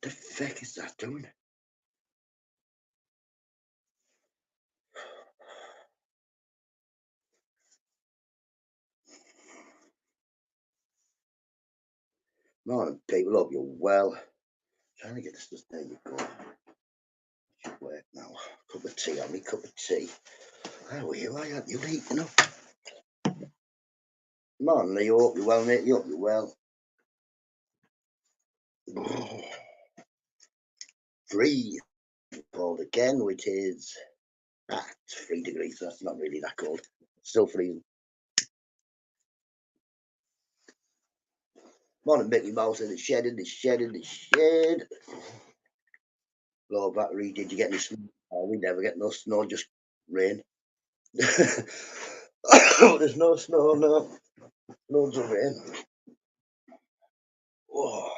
The fuck is that doing? Morning, people. Hope you're well. Trying to get this. There you go. Should work now. Cup of tea on me. Cup of tea. How are you? Why aren't you eating up? Morning, Lee. Hope you're well, mate. You hope you're well. Free cold again, which is it's 3 degrees. So that's not really that cold. Still freezing. Morning, Mickey Mouse in the shed. Low battery. Did you get any snow? Oh, we never get no snow, just rain. There's no snow, no. Loads of rain. Oh.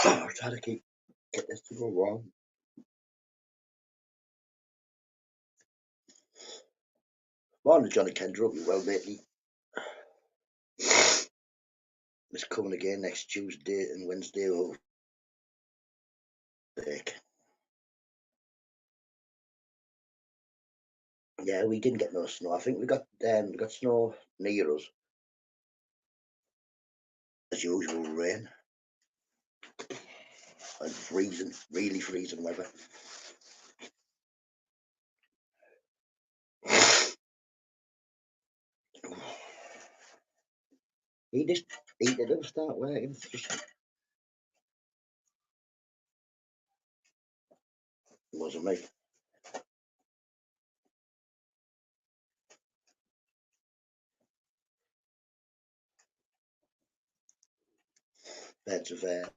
I'm trying to get this to go wrong. Morning, Johnny Kendra. Hope you're well, matey. It's coming again next Tuesday and Wednesday. Oh, heck. Yeah, we didn't get no snow. I think we got snow near us. As usual, rain and freezing, really freezing weather. He didn't start working. It wasn't me. Beds of air.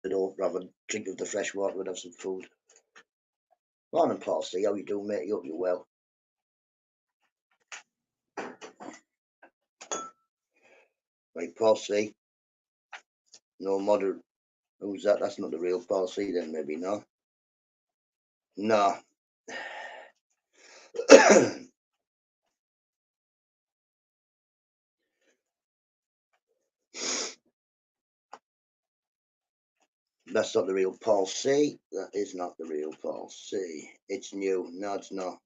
I don't rather drink of the fresh water and have some food. Morning, Paul C. How you doing, mate? You hope you're well. Right, Paul C. No moderate. Who's that? That's not the real Paul C. Then maybe no. No. That's not the real Paul C. That is not the real Paul C. It's new. No, it's not.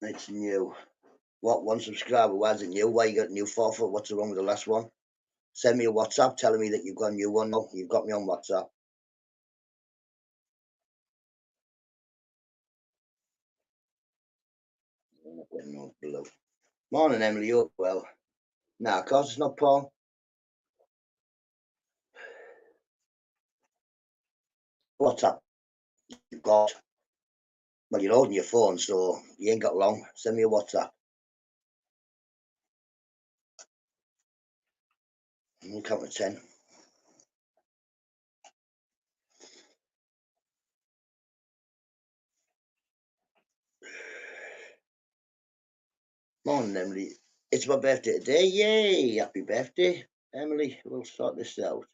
It's new. What, one subscriber? Why is it new? Why you got a new for? What's wrong with the last one? Send me a WhatsApp telling me that you've got a new one. No, you've got me on WhatsApp. I'm not getting no blue. Morning, Emily. You up well? Nah, of course it's not Paul. WhatsApp. You've got. Well, you're holding your phone, so you ain't got long. Send me a WhatsApp. We'll count to 10. Morning, Emily. It's my birthday today. Yay! Happy birthday, Emily. We'll sort this out.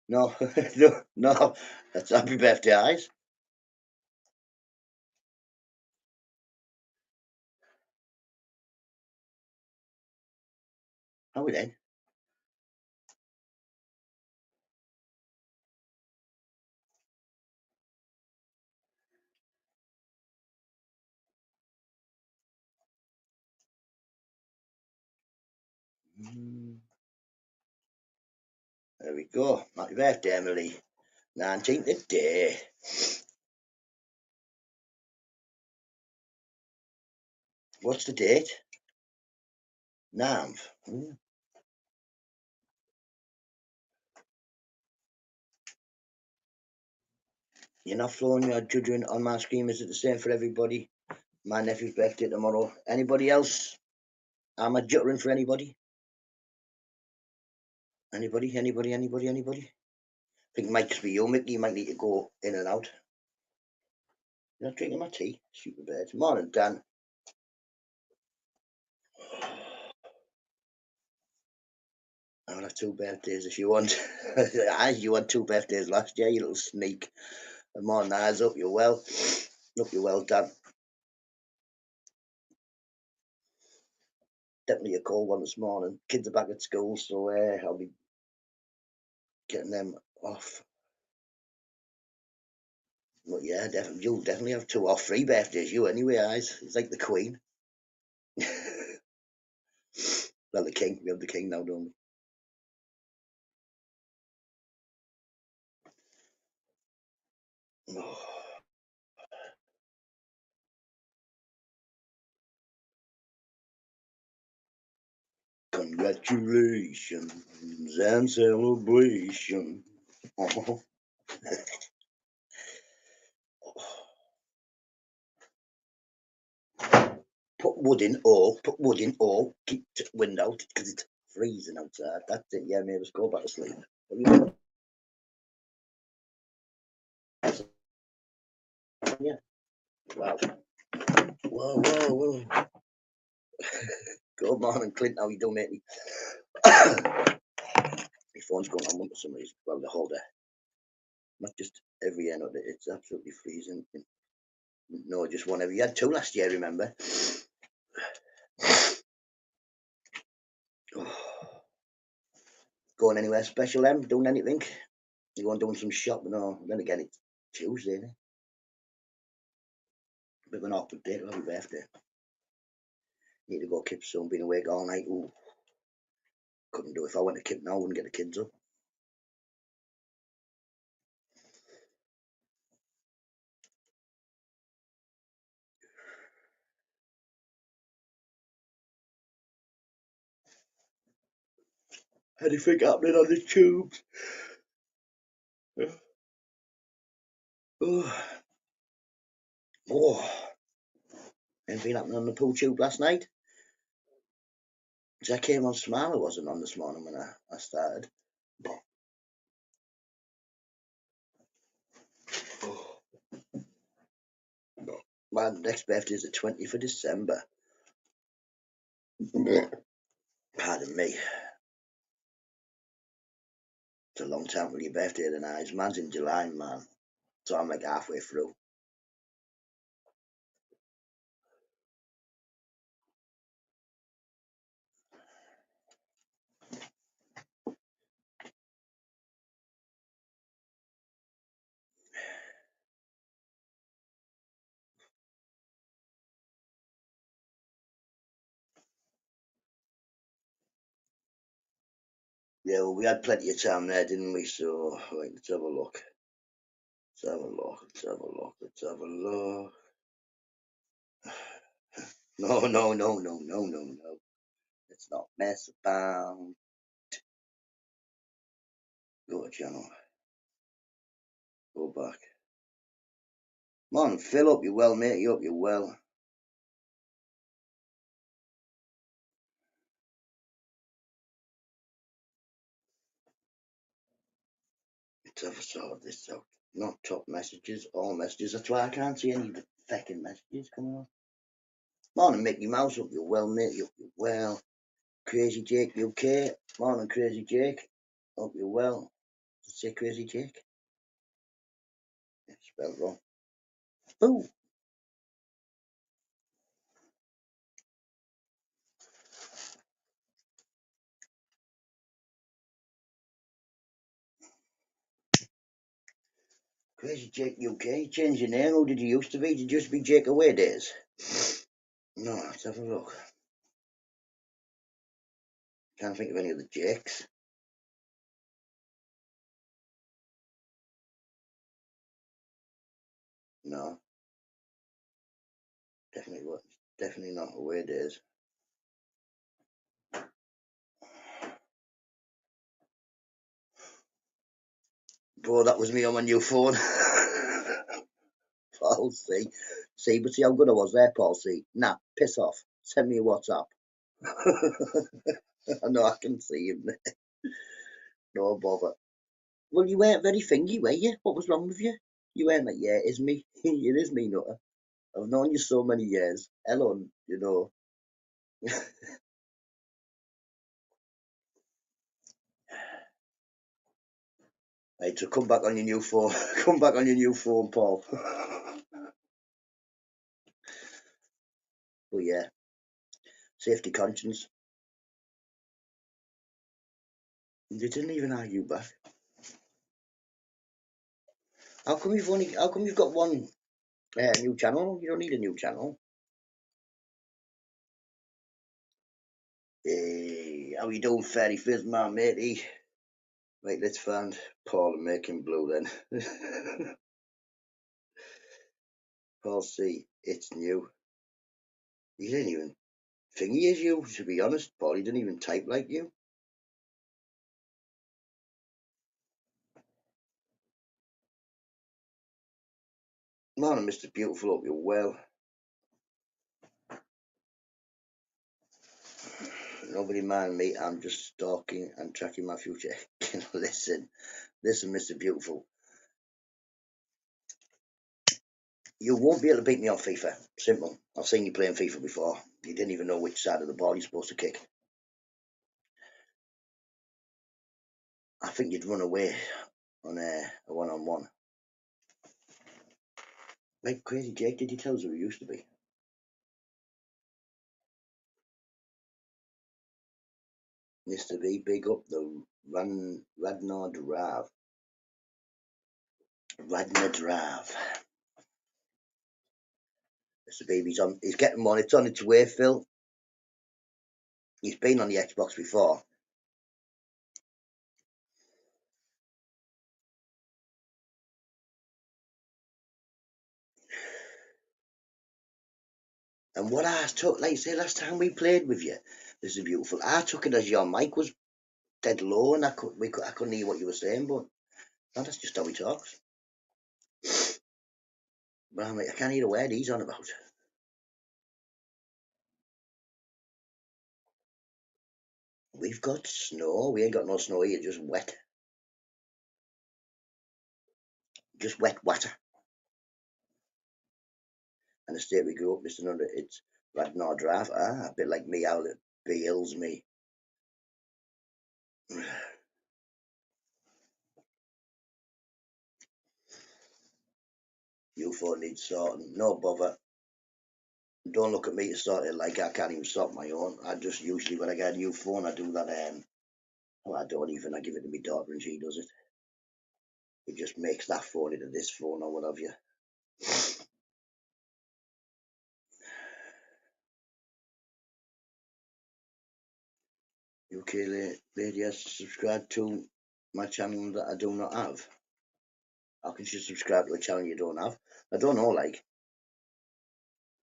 No, no. That's happy birthday, eyes. How we then? There we go. Happy birthday, Emily. 19th today. What's the date? 9th. You're not throwing your judgment on my screen. Is it the same for everybody? My nephew's birthday tomorrow. Anybody else? Am I juttering for anybody? Anybody? I think it might just be you, Mickey. You might need to go in and out. You're not drinking my tea. Stupid birds. Morning, Dan. I'll have 2 birthdays if you want. You had 2 birthdays last year, you little sneak. Morning, eyes. Hope you're well. Hope you're well, Dan. definitely a cold one this morning. Kids are back at school, so I'll be getting them off. But yeah, definitely, you'll definitely have 2 or 3 birthdays, you anyway, eyes. It's like the Queen. Well, the King. We have the King now, don't we? Oh, congratulations and celebration. Oh. Put wood in all, keep the window because it's freezing outside. That's it, yeah, maybe let's go back to sleep. Yeah. Wow. Whoa, whoa, whoa. Good morning, Clint. How you doing, mate? My phone's going on for some reason. Well, the whole day. Not just every end of it. It's absolutely freezing. No, just one every. You had 2 last year, remember? Oh. Going anywhere special, Em? Doing anything? You going doing some shopping? No. Then again, it's Tuesday, isn't it? Bit of an awkward day to have your birthday. Need to go kip soon. Been awake all night. Ooh, couldn't do it. If I went to kip now, I wouldn't get the kids up. Anything happening on the tubes? Oh, oh. Anything happening on the pool tube last night? I came on smile. I wasn't on this morning when I started. Oh, my next birthday is the 20th of December. Pardon me. It's a long time for your birthday tonight. Mine's in July, man. So I'm like halfway through. Yeah, well, we had plenty of time there, didn't we? So, right, let's have a look. Let's have a look. Let's have a look. Let's have a look. No, no, no, no, no, no, no. Let's not mess about. Go to channel. Go back. Come on, fill up. You well, mate. You up? You well? Let's have a sort this out. Not top messages, all messages. That's why I can't see any fucking messages coming on. Morning, Mickey Mouse. Up you well, mate. You up you well. Crazy Jake UK. Morning, Crazy Jake. Hope you're well. Say Crazy Jake. It's spelled wrong. Oh, Crazy Jake UK. Change your name. Who did you used to be? Did you used to be Jake Away Days? No, let's have a look. Can't think of any of the Jakes. No, definitely what. Definitely not Away Days. Bro, that was me on my new phone. Paul C. See, but see how good I was there, Paul C. Nah, piss off. Send me a WhatsApp. I know I can see him there. No bother. Well, you weren't very thingy, were you? What was wrong with you? You weren't like, yeah, it's me. It is me, Nutter. I've known you so many years. Hello, you know. Right, so come back on your new phone. Come back on your new phone, Paul. But yeah, safety conscience. They didn't even argue back. How come you've got one new channel? You don't need a new channel. Hey, how you doing, Fairy Fizz, my matey? Right, let's find Paul and make him blue then. Paul C, it's new. He didn't even think he is you, to be honest, Paul. He didn't even type like you. Morning, Mr. Beautiful, hope you're well. Nobody mind me, I'm just stalking and tracking my future. Listen, Mr. Beautiful. You won't be able to beat me on FIFA. Simple. I've seen you playing FIFA before. You didn't even know which side of the ball you're supposed to kick. I think you'd run away on a one-on-one. Like Crazy Jake, did he tell us who he used to be? Mr. B, big up the Radnor Rav. Radnor Rav. Mr. B, he's getting one. It's on its way, Phil. He's been on the Xbox before. And what I took, like I say, last time we played with you, this is beautiful. I took it as your mic was dead low, and I couldn't hear what you were saying, but no, that's just how he talks. But I'm like, I can't hear a word he's on about. We've got snow. We ain't got no snow here, just wet. Just wet water. And the state we grew up, Mr. Nunda, it's Radnor Drive. A bit like me out at Beals, me. You phone needs sorting. No bother. Don't look at me to sort it like I can't even sort my own. I just usually, when I get a new phone, I do that. Well, I don't even. I give it to my daughter and she does it. It just makes that phone into this phone or whatever. UK lady has subscribed to my channel that I do not have. How can she subscribe to a channel you don't have? I don't know, like.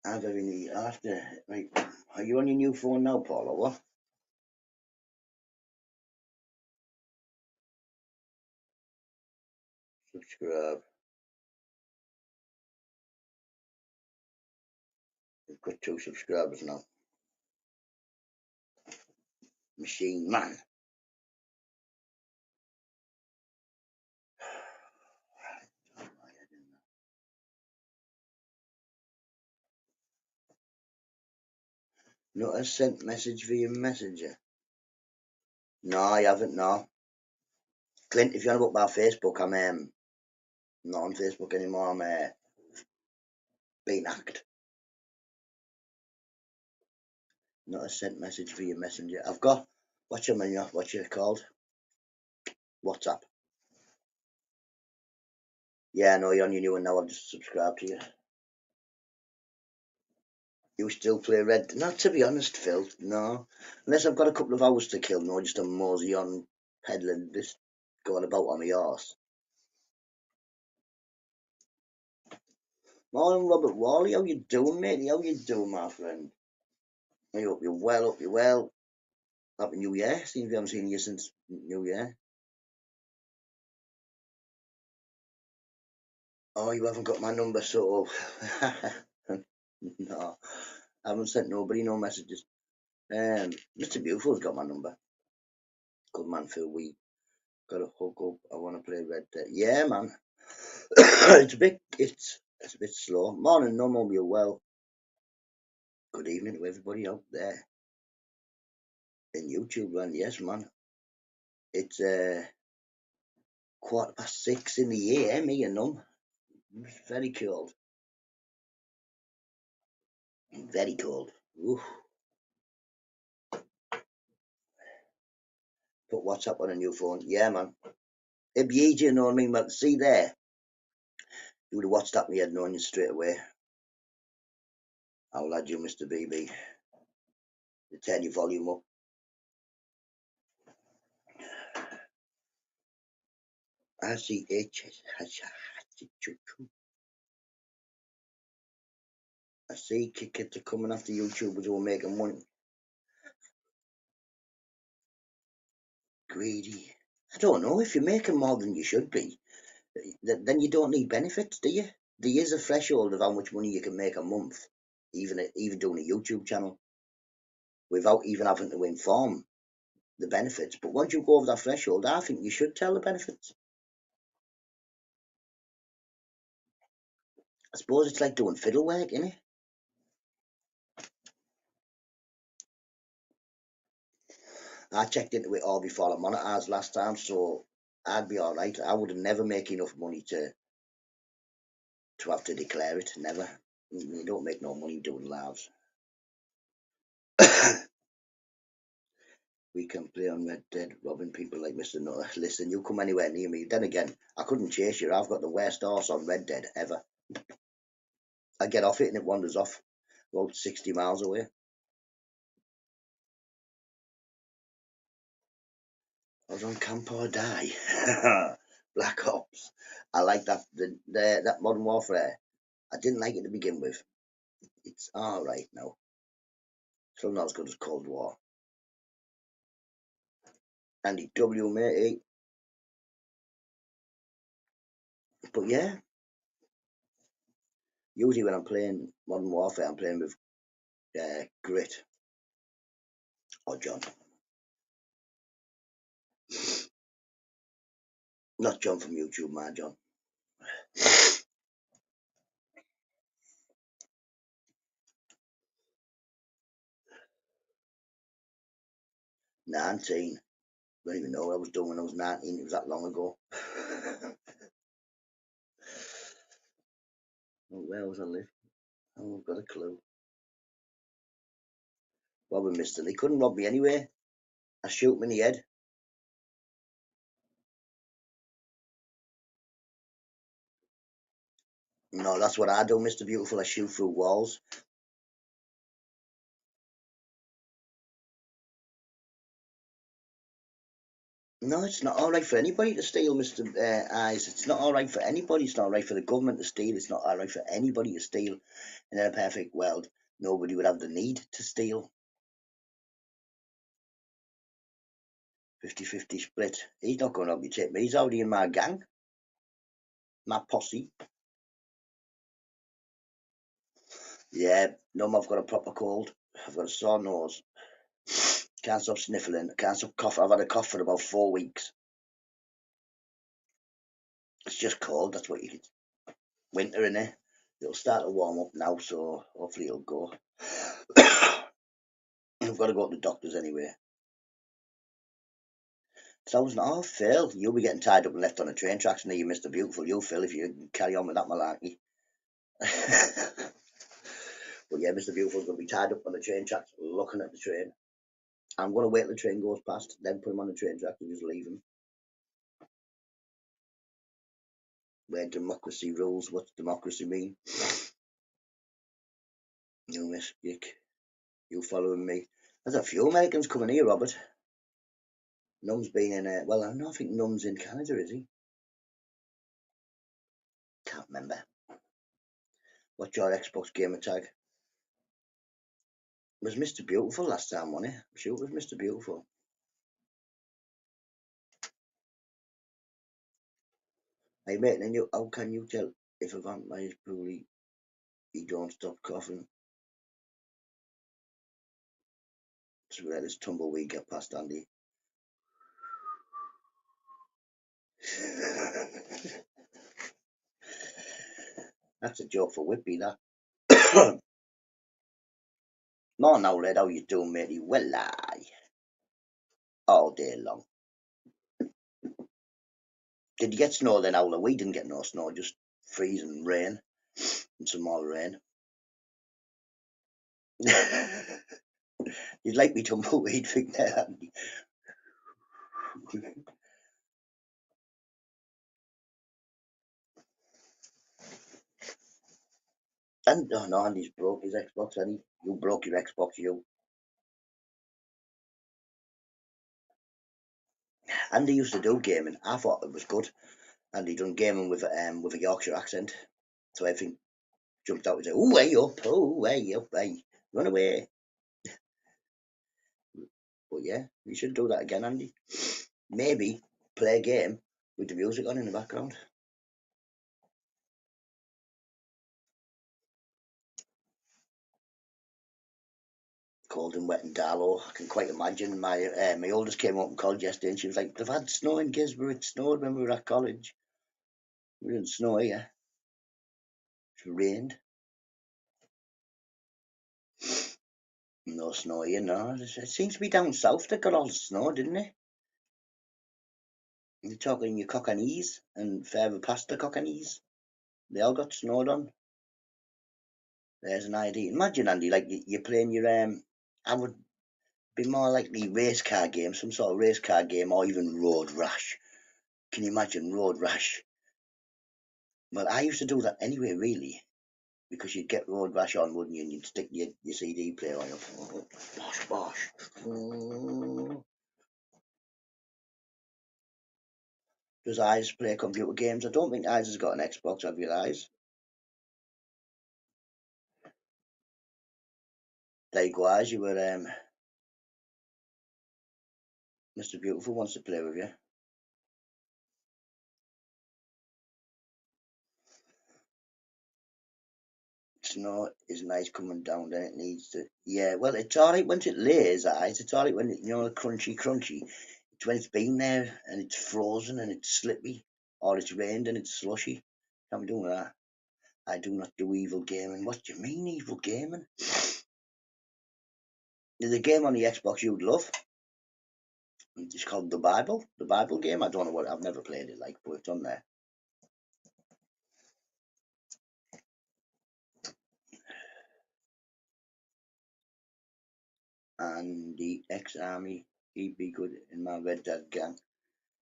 I very need after. Right, are you on your new phone now, Paul, or what? Subscribe. We've got 2 subscribers now. Machine Man. Not a sent message via messenger. No, I haven't. No, Clint. If you want to look about Facebook, I'm not on Facebook anymore. I'm being hacked. Not a sent message via messenger. I've got what's your called? WhatsApp. Yeah, no, you're on your new one now. I've just subscribed to you. You still play Red? Not to be honest, Phil. No, unless I've got a couple of hours to kill. No, just a mosey on peddling, this going about on my arse. Morning, Robert Wally. How you doing, mate? How you doing, my friend? I hope you're well. Hope you're well. Happy New Year. Seems we haven't seen you since New Year. Oh, you haven't got my number, so no, I haven't sent nobody no messages. Mr. Beautiful's got my number. Good man, Phil. We got to hook up. I want to play Red Dead. Yeah, man. it's a bit slow. Morning, no more. You're well. Good evening to everybody out there in YouTube land. Yes, man. It's 6:15 in the year. Me and them. It's very cold. Very cold. Oof. Put WhatsApp on a new phone. Yeah, man. It'd be easier, you know what I mean? But see there, you would have WhatsApped me, I'd known you straight away. I'll add you, Mr. BB. You turn your volume up. RCH. I see kids are coming after YouTubers who are making money. Greedy. I don't know. If you're making more than you should be, then you don't need benefits, do you? There is a threshold of how much money you can make a month, even doing a YouTube channel, without even having to inform the benefits. But once you go over that threshold, I think you should tell the benefits. I suppose it's like doing fiddle work, isn't it? I checked into it all before I monetized last time, so I'd be all right. I would never make enough money to have to declare it. Never. You don't make no money doing lives. We can play on Red Dead, robbing people like Mr. Nutter. Listen, you come anywhere near me. Then again, I couldn't chase you. I've got the worst horse on Red Dead ever. I get off it and it wanders off about 60 miles away. I was on Camp or Die. Black Ops. I like that. That Modern Warfare. I didn't like it to begin with. It's all right now. Still not as good as Cold War. Andy W, matey. But yeah, usually when I'm playing Modern Warfare, I'm playing with Grit or John. Not John from YouTube, my John. 19. I don't even know what I was doing when I was 19. It was that long ago. Where was I live? Oh, I've got a clue. Robbing Mr. Lee. Couldn't rob me anyway. I shoot him in the head. No, that's what I do, Mr. Beautiful. I shoot through walls. No, it's not all right for anybody to steal, Mr. Eyes. It's not all right for anybody. It's not all right for the government to steal. It's not all right for anybody to steal. And in a perfect world, nobody would have the need to steal. 50-50 split. He's not going to help me take me. He's already in my gang, my posse. Yeah, no, I've got a proper cold. I've got a sore nose. Can't stop sniffling. Can't stop coughing. I've had a cough for about 4 weeks. It's just cold. That's what you get. Winter in it. It'll start to warm up now, so hopefully it'll go. I've got to go to the doctors anyway. So Phil, you'll be getting tied up and left on the train tracks near you, Mr. Beautiful. You, Phil, if you carry on with that malarkey. But yeah, Mr. Beautiful's going to be tied up on the train tracks looking at the train. I'm going to wait till the train goes past, then put him on the train track and just leave him. Where democracy rules. What's democracy mean? You miss you following me. There's a few Americans coming here, Robert. Num's been in well, I think Num's in Canada, is he? Can't remember. What's your Xbox gamer tag? It was Mr. Beautiful last time, wasn't it? I'm sure it was Mr. Beautiful. Hey mate, then how can you tell if a vampire is poorly he don't stop coughing? So where this tumbleweed get past Andy. That's a joke for Whippy, that. More now, Red, how you doing, matey? Well, aye. All day long. Did you get snow then, Owler? We didn't get no snow, just freezing rain and some more rain. You'd like me tumbleweed thing there, Andy. And oh no, Andy's broke his Xbox, Andy. You broke your Xbox, you. Andy used to do gaming. I thought it was good. And he done gaming with a Yorkshire accent. So everything jumped out and said, "Oh, way up, oh, way up, hey, run away." But yeah, you should do that again, Andy. Maybe play a game with the music on in the background. Cold and wet and Darlow. I can quite imagine. My oldest came up in college yesterday and she was like, "They've had snow in Gisborne. It snowed when we were at college. We didn't snow here. It rained. No snow here, no. It seems to be down south that got all the snow, didn't it? You're talking your Cockneys and further past the Cockneys. They all got snowed on. There's an idea. Imagine, Andy, like you're playing your I would be more likely race car game, some sort of race car game, or even road rash. Can you imagine road rash? Well, I used to do that anyway, really, because you'd get road rash on, wouldn't you? And you'd stick your CD player on. Bosh, bosh. Does Eyes play computer games? I don't think Eyes has got an Xbox. Have you, Eyes? There you go, Eyes. You were Mr. Beautiful wants to play with you. Snow is nice coming down, then it needs to. Yeah, well, it's alright when it lays, Eyes. It's alright when crunchy, crunchy. It's when it's been there and it's frozen and it's slippy, or it's rained and it's slushy. Can't be doing that. I do not do evil gaming. What do you mean evil gaming? There's a game on the Xbox you'd love. It's called The Bible. The Bible game. I don't know what. I've never played it, like, but it's on there. And the ex-army, he'd be good in my Red Dad gang.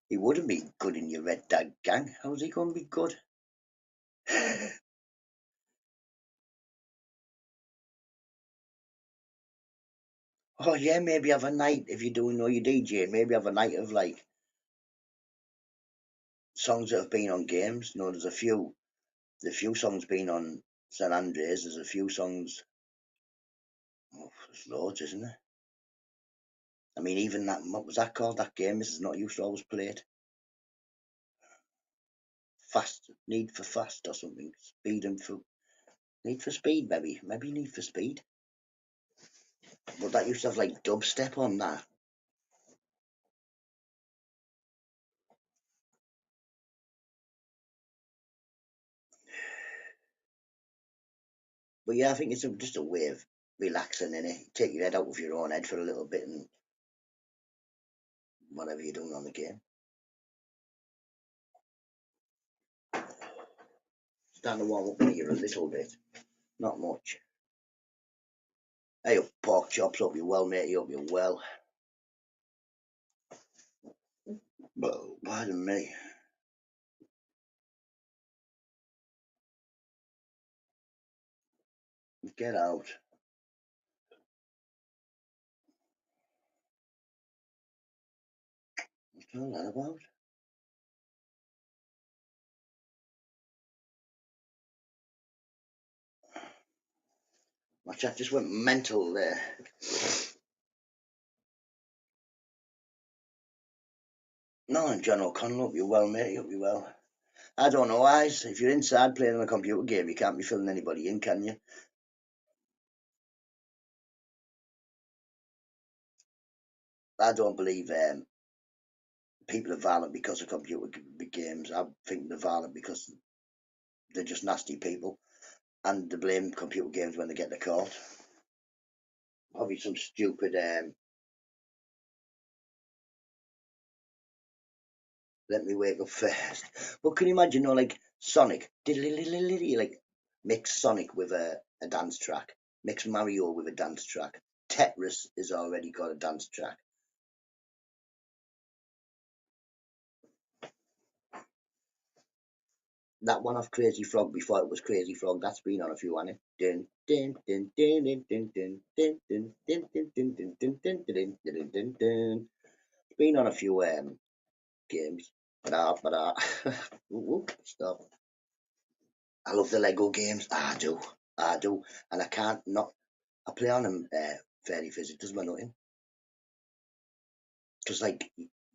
He wouldn't be good in your Red Dad gang. How's he going to be good? Oh yeah, maybe have a night if you're doing all your DJing. Maybe have a night of like songs that have been on games. There's a few songs been on San Andreas. There's a few songs. Oh, there's loads, isn't there? I mean, even that. What was that called? That game Mrs. Not used to always play it. Fast, Need for Fast or something. Speed and for Need for Speed, maybe Need for Speed. But that used to have like dubstep on that. But yeah, I think it's just a way of relaxing in it. Take your head out of your own head for a little bit and whatever you're doing on the game. Starting to warm up here a little bit, not much. Hey up, pork chops, hope you're well, mate. Hope you're well. Well, pardon me. Get out. What's all that about? My chat just went mental there. No, I'm John O'Connell. Hope you're well, mate. Hope you're well. I don't know, Eyes. If you're inside playing on a computer game, you can't be filling anybody in, can you? I don't believe people are violent because of computer games. I think they're violent because they're just nasty people, and they blame computer games when they get the caught. Probably some stupid. Let me wake up first. But can you imagine, like Sonic, like mix Sonic with a dance track, mix Mario with a dance track. Tetris has already got a dance track. that one off Crazy Frog before it was Crazy Frog. That's been on a few, hasn't it? Dun, dun, dun, dun, dun, dun, dun, dun, dun, dun, dun, dun, dun, dun, dun, dun, dun, dun, dun. It's been on a few games. Stop. I love the Lego games. I do, and I can't not. I play on them fairly physically. Does my nothing because like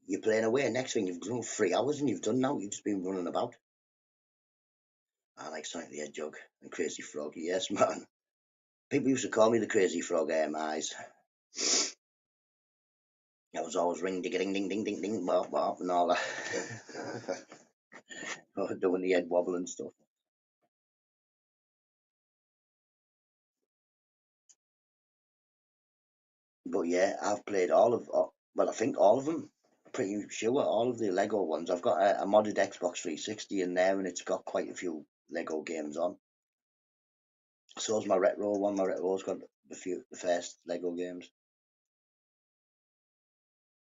you're playing away. Next thing you've done 3 hours and you've done now. You've just been running about. I like Sonic the Hedgehog and Crazy Frog. Yes, man. People used to call me the Crazy Frog eyes. I was always ring ding ding ding ding ding ding bop bop and all that. Doing the head wobble and stuff. But yeah, I've played well, I think all of them. Pretty sure all of the Lego ones. I've got a modded Xbox 360 in there, and it's got quite a few Lego games on. So's my retro one. My retro's got the first Lego games.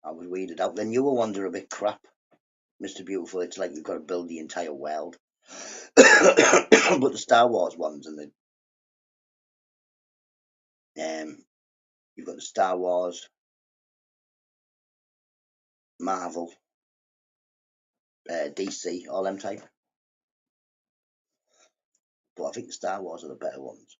I was weeded out. The newer ones are a bit crap, Mr. Beautiful. It's like you've got to build the entire world. But the Star Wars ones and you've got the Star Wars, Marvel, DC, all them type. But I think the Star Wars are the better ones.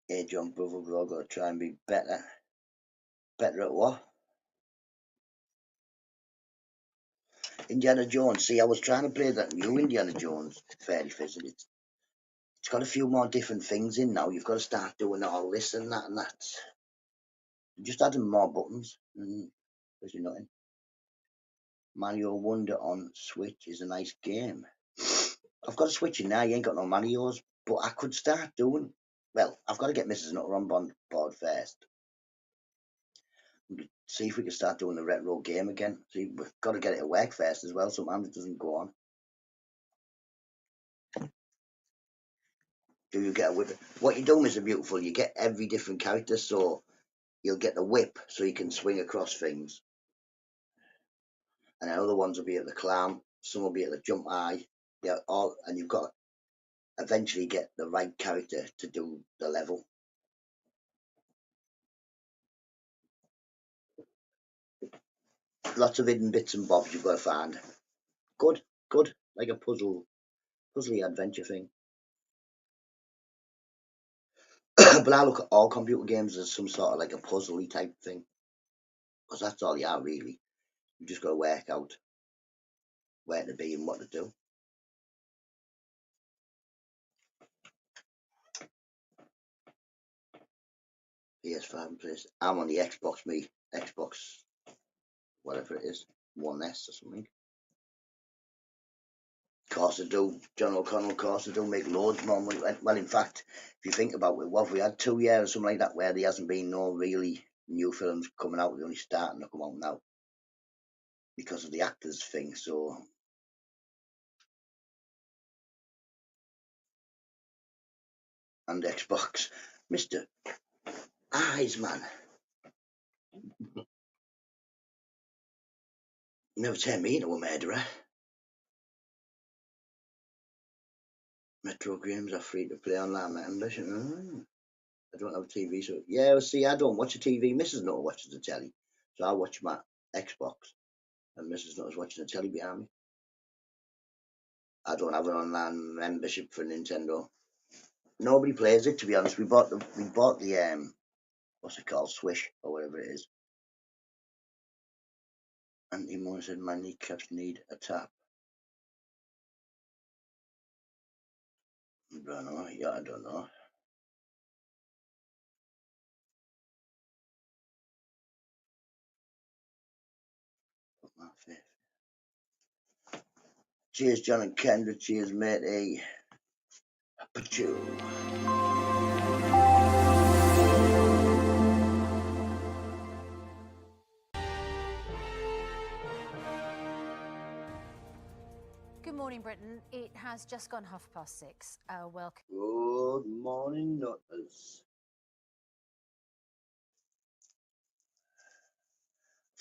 Hey, John, brother, we're got to try and be better. Better at what? Indiana Jones. See, I was trying to play that new Indiana Jones fairly physically. It's got a few more different things in now. You've got to start doing all this and that and that. Just adding more buttons. There's nothing. Mario Wonder on Switch is a nice game. I've got a Switch in now. You ain't got no Marios, but I could start doing. Well, I've got to get Mrs. Nutter on board first. See if we can start doing the retro game again. See, we've got to get it to work first as well. Sometimes it doesn't go on. Do you get a whip? What you do, Mr. Beautiful, you get every different character, so you'll get the whip, so you can swing across things, and then other ones will be at the clown. Some will be at the jump high. Yeah, all, and you've got to eventually get the right character to do the level. Lots of hidden bits and bobs you've got to find. Good, good, like a puzzly adventure thing. But I look at all computer games as some sort of like a puzzly type thing, because that's all you are really. You just got to work out where to be and what to do. PS5 and place. I'm on the Xbox, Xbox, whatever it is, One S or something. Of course I do, John O'Connell. Of course I do make loads more money. Well, in fact, if you think about it, what have we had 2 years or something like that where there hasn't been no really new films coming out? They're only starting to come out now because of the actors thing. So and Xbox, Mister Eyes man, never turn me into a murderer. Metro games are free to play online membership. I don't have a TV, so yeah. Well, see, I don't watch a TV. Mrs. Nutter watches the telly, so I watch my Xbox, and Mrs. Nutter's watching the telly behind me. I don't have an online membership for Nintendo. Nobody plays it, to be honest. We bought the what's it called, Swish or whatever it is. And Emo said my kneecaps need a tap. I don't know. Yeah, I don't know. Put my faith. Cheers, John and Kendra. Cheers, matey. Pachoo. Good morning, Britain. It has just gone 6:30. Welcome. Good morning, Nutters.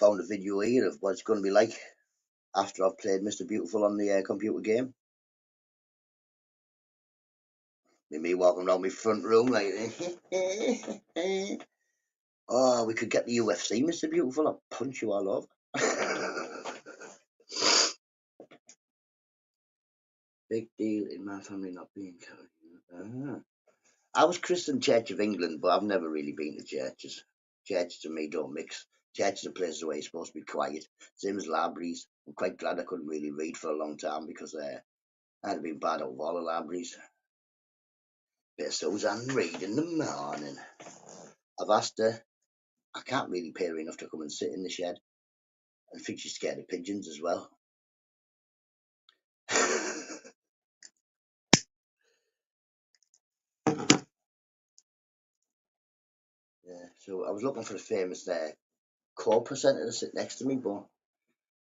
found a video here of what it's going to be like after I've played Mr. Beautiful on the computer game. Me walking around my front room like, oh, we could get the UFC, Mr. Beautiful. I'll punch you all over. Big deal in my family not being Catholic. I was christened Church of England, but I've never really been to churches. Churches to me don't mix. Churches are places where you're supposed to be quiet. Same as libraries. I'm quite glad I couldn't really read for a long time because I'd been bad over all the libraries. Bit of Suzanne Reid in the morning. I've asked her. I can't really pay her enough to come and sit in the shed. I think she's scared of pigeons as well. Yeah, so I was looking for a famous call presenter to sit next to me, but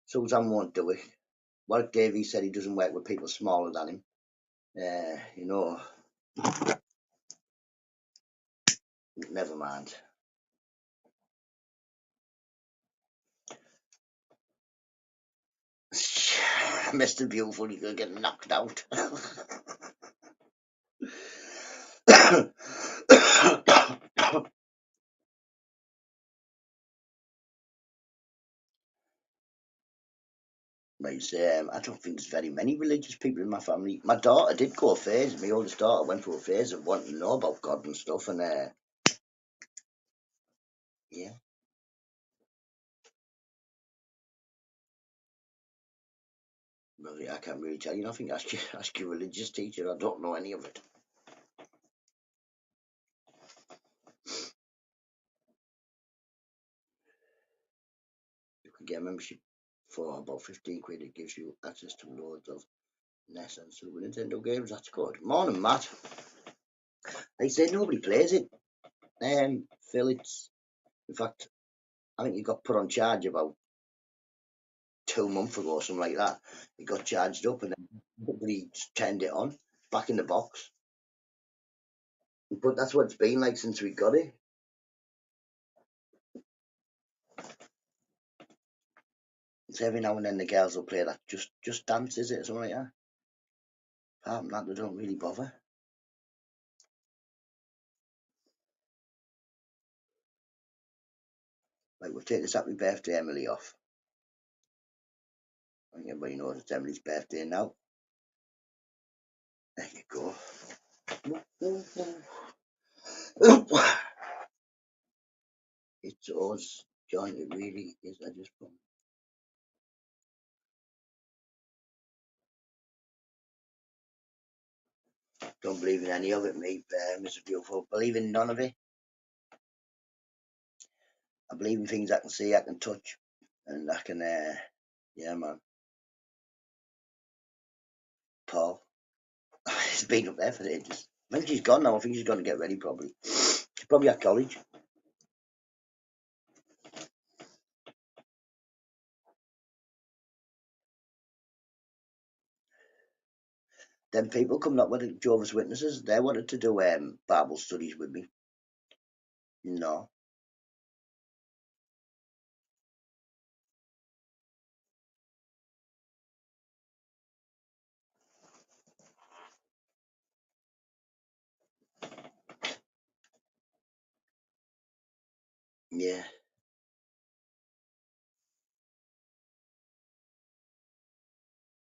Suzanne won't do it. Warwick Davies said he doesn't work with people smaller than him. You know, never mind. Mr. Beautiful, you're going to get knocked out. Right, I don't think there's very many religious people in my family. My daughter did go a phase. My oldest daughter went through a phase of wanting to know about God and stuff, and yeah. Well, yeah, I can't really tell you nothing. Ask your religious teacher. I don't know any of it. You can get a membership for about 15 quid. It gives you access to loads of NES and Super Nintendo games. That's good. Morning, Matt. They say nobody plays it. Phil, in fact, I think it got put on charge about 2 months ago, or something like that. It got charged up and then nobody turned it on. Back in the box. But that's what it's been like since we got it. It's every now and then the girls will play that just dance, is it, or something like that? Apart from that, they don't really bother. Like, we've taken this happy birthday Emily off. I think everybody knows it's Emily's birthday now. There you go. It's us, John. It really is. I just don't believe in any of it, mate. Mr. Beautiful. Believe in none of it. I believe in things I can see, I can touch, and I can. Yeah, man. Paul. He's been up there for ages. I think she's gone now. I think she's going to get ready, probably. She's probably at college. Then people coming up with Jehovah's Witnesses, they wanted to do Bible studies with me. No. Yeah.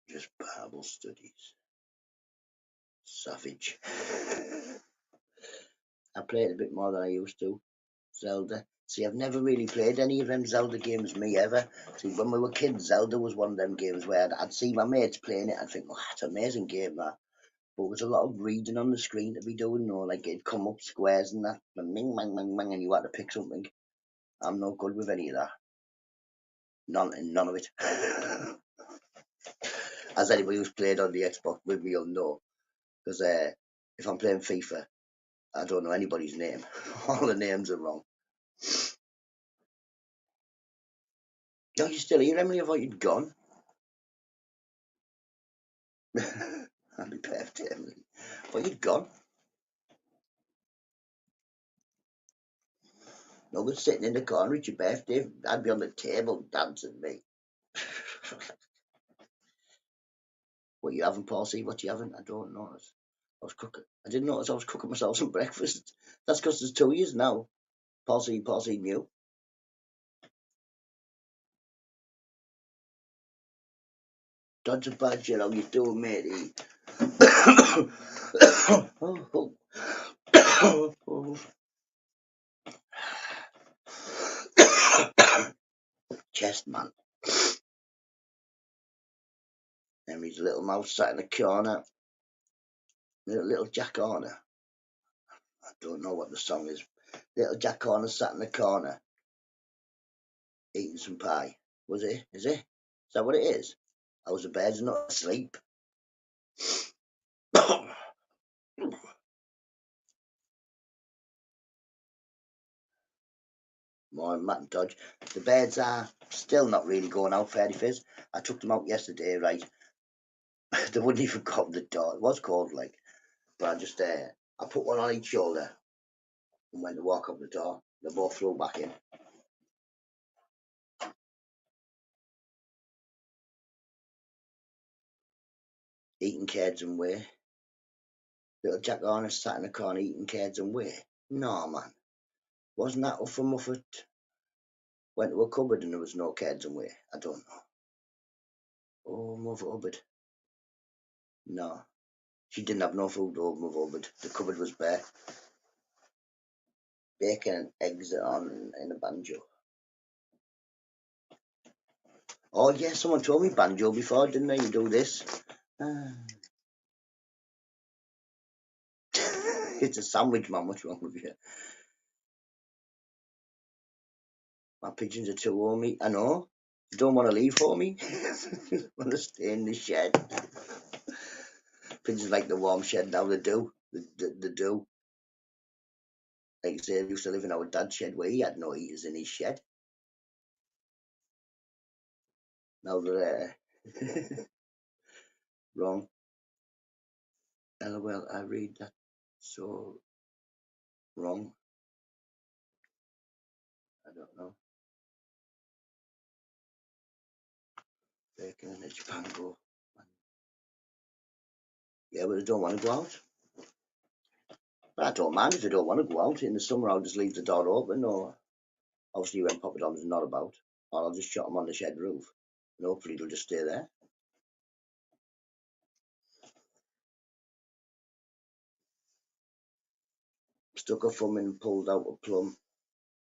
Just Bible studies. Savage. I play it a bit more than I used to. Zelda. See, I've never really played any of them Zelda games, me ever. See, when we were kids, Zelda was one of them games where I'd see my mates playing it and think, oh, that's an amazing game, that. But there was a lot of reading on the screen to be doing, like it'd come up squares and that, and ming, mang, mang, mang, and you had to pick something. I'm no good with any of that. None of it. As anybody who's played on the Xbox with me will know, because if I'm playing FIFA, I don't know anybody's name. All the names are wrong. No, you're still here, Emily. I thought you'd gone. Happy birthday, Emily. I thought you'd gone. No good sitting in the corner at your birthday. I'd be on the table dancing, me. What you having, Paul? See what you having? I don't notice. I was cooking. I didn't notice I was cooking myself some breakfast. That's because there's 2 years now. Paul C new. Dodge a badger, how you doing, matey? Oh, oh. Chest, man. Henry's little mouse sat in the corner. Little Jack Horner. I don't know what the song is. Little Jack Horner sat in the corner eating some pie. Was it? Is it? Is that what it is? I was the birds not asleep. More Matt and Dodge. The birds are still not really going out, Fairy Fizz. I took them out yesterday, right? They wouldn't even go up the door. It was cold, like, but I put one on each shoulder and went to walk up the door. They both flew back in. Eating kids and whey. Little Jack Horner sat in the corner eating kids and whey. No, man. Wasn't that Uffa Muffet? Went to a cupboard and there was no kids and whey. I don't know. Oh, Mother Hubbard. No. She didn't have no food, old Mother Hubbard. The cupboard was bare. Bacon and eggs on in a banjo. Oh, yeah, someone told me banjo before, didn't they? You do this. It's a sandwich, man. What's wrong with you? My pigeons are too homey. I know. You don't want to leave for me. Want to stay in the shed. Pigeons like the warm shed now. They do. They do. Like say, they used to live in our dad's shed where he had no heaters in his shed. Now they're wrong. LOL, I read that so wrong. I don't know. Bacon and edge panko. Yeah, but they don't want to go out. But I don't mind if they don't want to go out. In the summer, I'll just leave the door open. Or obviously, when Papa Dom's not about, or I'll just shut them on the shed roof. And hopefully, they'll just stay there. Stuck a thumb in and pulled out a plum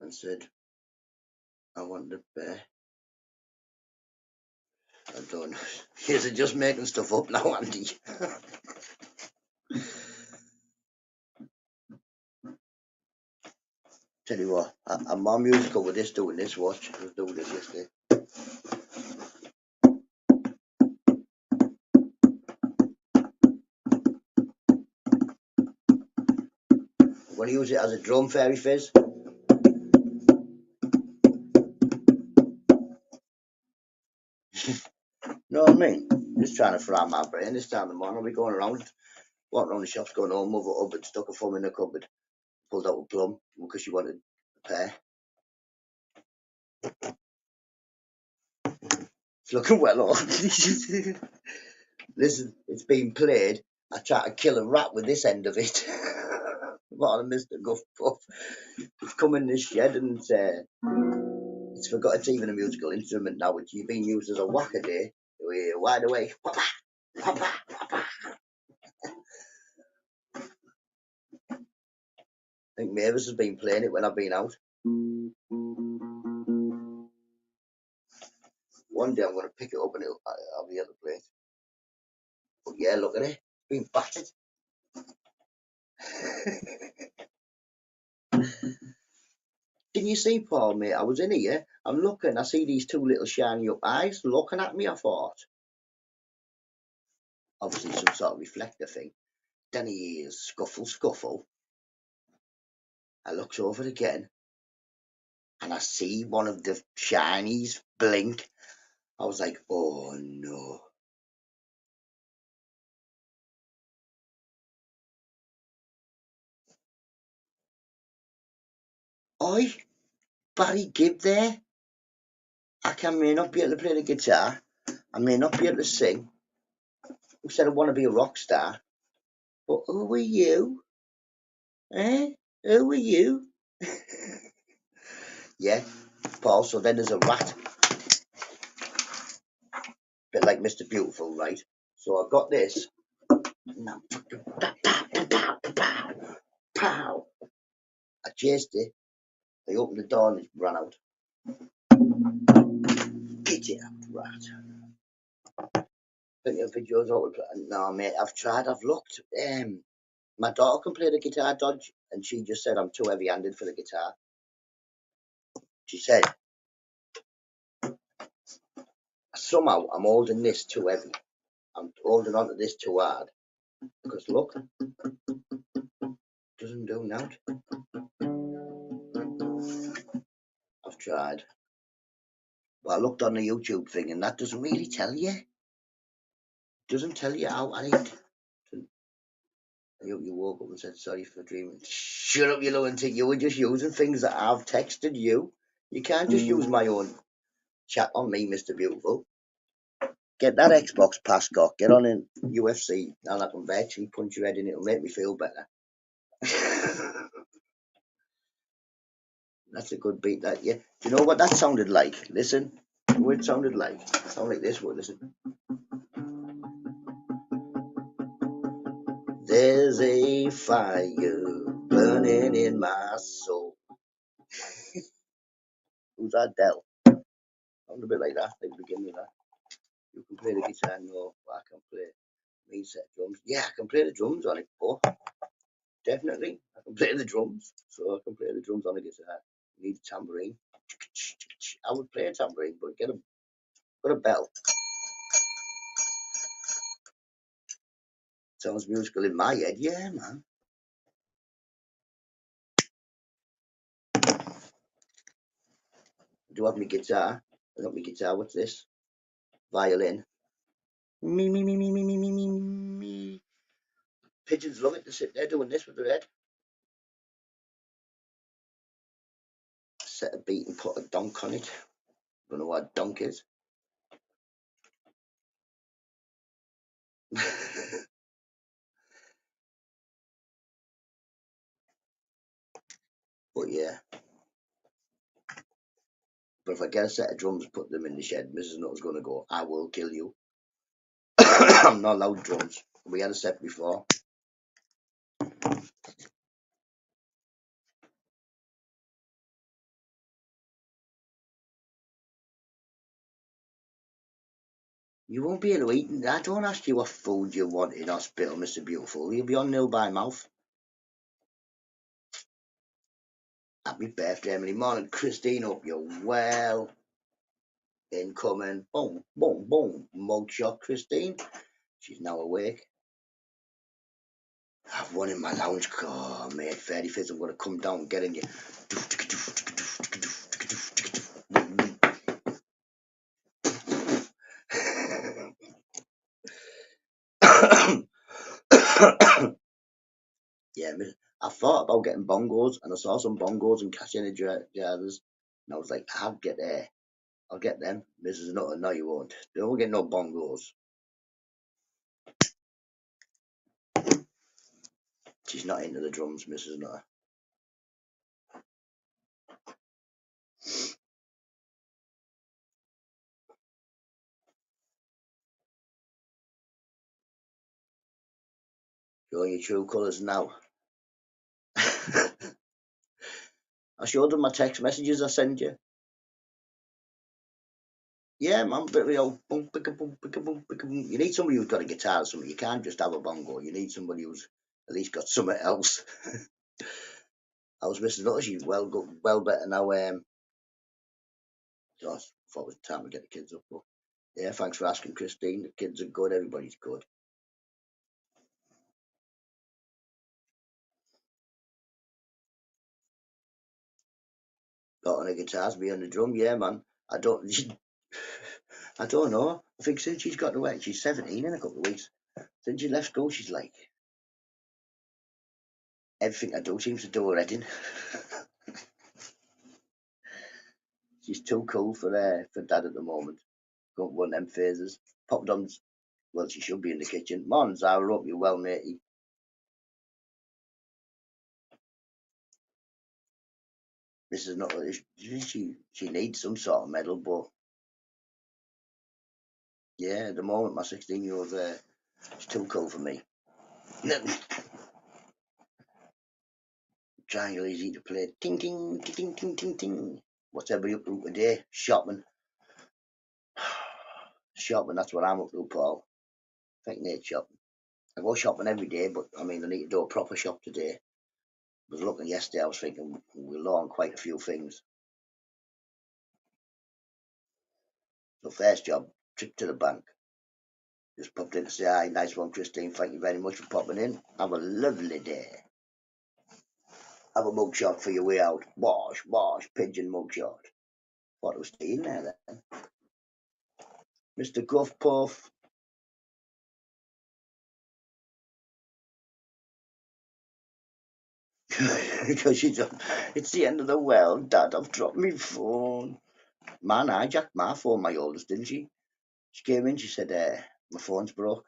and said, I want the bear. I don't know. You're just making stuff up now, Andy. Tell you what, I'm more musical with this doing this. Watch, I was doing this yesterday. I'm going to use it as a drum, Fairy Fizz. Know what I mean? Just trying to fry my brain this time of the morning. I'll be going around, walking around the shops, going, oh, Mother Hubbard stuck a thumb in the cupboard, pulled out a plum because she wanted a pear. It's looking well off. Listen, it's been played. I tried to kill a rat with this end of it. What a Mr. Guff Puff. It's come in this shed and it's forgot it's even a musical instrument now. It's been used as a whack-a-day. We're wide awake. Papa, papa, papa. I think Mavis has been playing it when I've been out. One day I'm going to pick it up and I'll be able to play it. But yeah, look at it. It's been battered. Didn't you see, Paul, mate? I was in here. I'm looking. I see these two little shiny up eyes looking at me. I thought, obviously, some sort of reflector thing. Then he hears scuffle, scuffle. I looks over again and I see one of the shinies blink. I was like, oh no. Oi, Barry Gibb there. May not be able to play the guitar. I may not be able to sing. Who said I want to be a rock star? But who are you? Eh? Who are you? Yeah, Paul. So then there's a rat. Bit like Mr. Beautiful, right? So I've got this. Now, pow. I chased it. I opened the door and it ran out. Get it out, rat. Plenty of videos out. No, mate, I've tried. I've looked. My daughter can play the guitar dodge, and she just said I'm too heavy-handed for the guitar. She said somehow I'm holding this too heavy. I'm holding onto this too hard. Because look, doesn't do now. I've tried. Well, I looked on the YouTube thing, and that doesn't really tell you. Doesn't tell you how. I hope you woke up and said sorry for dreaming. Shut up, you lunatic. You were just using things that I've texted you. You can't just use my own chat on me, Mr. Beautiful. Get that Xbox pass, Got. Get on in UFC. Now I can actually punch your head in. It'll make me feel better. That's a good beat, that, yeah. Do you know what that sounded like? Listen. What it sounded like. It sounded like this one, listen. There's a fire burning in my soul. Who's that, Del? Sounds a bit like that, like the beginning of that. You can play the guitar, no, I can play main set drums. Yeah, I can play the drums on it, but definitely I can play the drums. So I can play the drums on the guitar. You need a tambourine. I would play a tambourine, but get a bell. Sounds musical in my head, yeah, man. I do have my guitar. I got my guitar. What's this? Violin. Me. Pigeons love it to sit there doing this with their head. Set a beat and put a donk on it. Don't know what a donk is. But yeah. But if I get a set of drums, put them in the shed, Mrs. Nutter's going to go, I will kill you. I'm not allowed drums. We had a set before. You won't be able to eat. I don't ask you what food you want in hospital, Mr. Beautiful. You'll be on nil by mouth. Happy birthday, Emily. Morning, Christine. Hope you're well. Incoming. Boom, boom, boom. Mugshot, Christine. She's now awake. I've one in my lounge car, mate. 35th, I'm going to come down and get in you. Yeah, I thought about getting bongos, and I saw some bongos and cash energy jars, and I was like, I'll get there. I'll get them. Mrs. Nutter, no, you won't. They won't get no bongos. She's not into the drums, Mrs. Nutter. Showing your true colours now. I showed them my text messages I send you. Yeah, man, but boom, boom, boom. You need somebody who's got a guitar or something. You can't just have a bongo. You need somebody who's at least got something else. I was Mrs. Nutter. She's well better now. So I thought it was time to get the kids up. But yeah, thanks for asking, Christine. The kids are good. Everybody's good. Got on the guitars, me on the drum. Yeah, man. I don't know. I think since she's got away, she's 17 in a couple of weeks. Since she left school, she's like, everything I do seems to do her head in. She's too cool for Dad at the moment. Got one of them phases. Popped on. Well, she should be in the kitchen. Morning, Zara. Hope you're well, matey. This is not. She needs some sort of medal, but yeah, at the moment, my 16-year-old's she's too cool for me. Triangle easy to play. Ting ting ting ting ting ting ting. What's everybody up to today? Shopping. Shopping. That's what I'm up to, Paul. I think need shopping. I go shopping every day, but I mean, I need to do a proper shop today. I was looking yesterday. I was thinking we're low on quite a few things. So first job, trip to the bank. Just popped in to say, hi, nice one, Christine. Thank you very much for popping in. Have a lovely day. Have a mugshot for your way out. Wash, wash, pigeon mugshot. Thought it was tea in there then. Mr. Guff Puff. Because it's the end of the world, Dad. I've dropped my phone. Man, I hijacked my phone, my oldest, didn't she? She came in, she said, my phone's broke.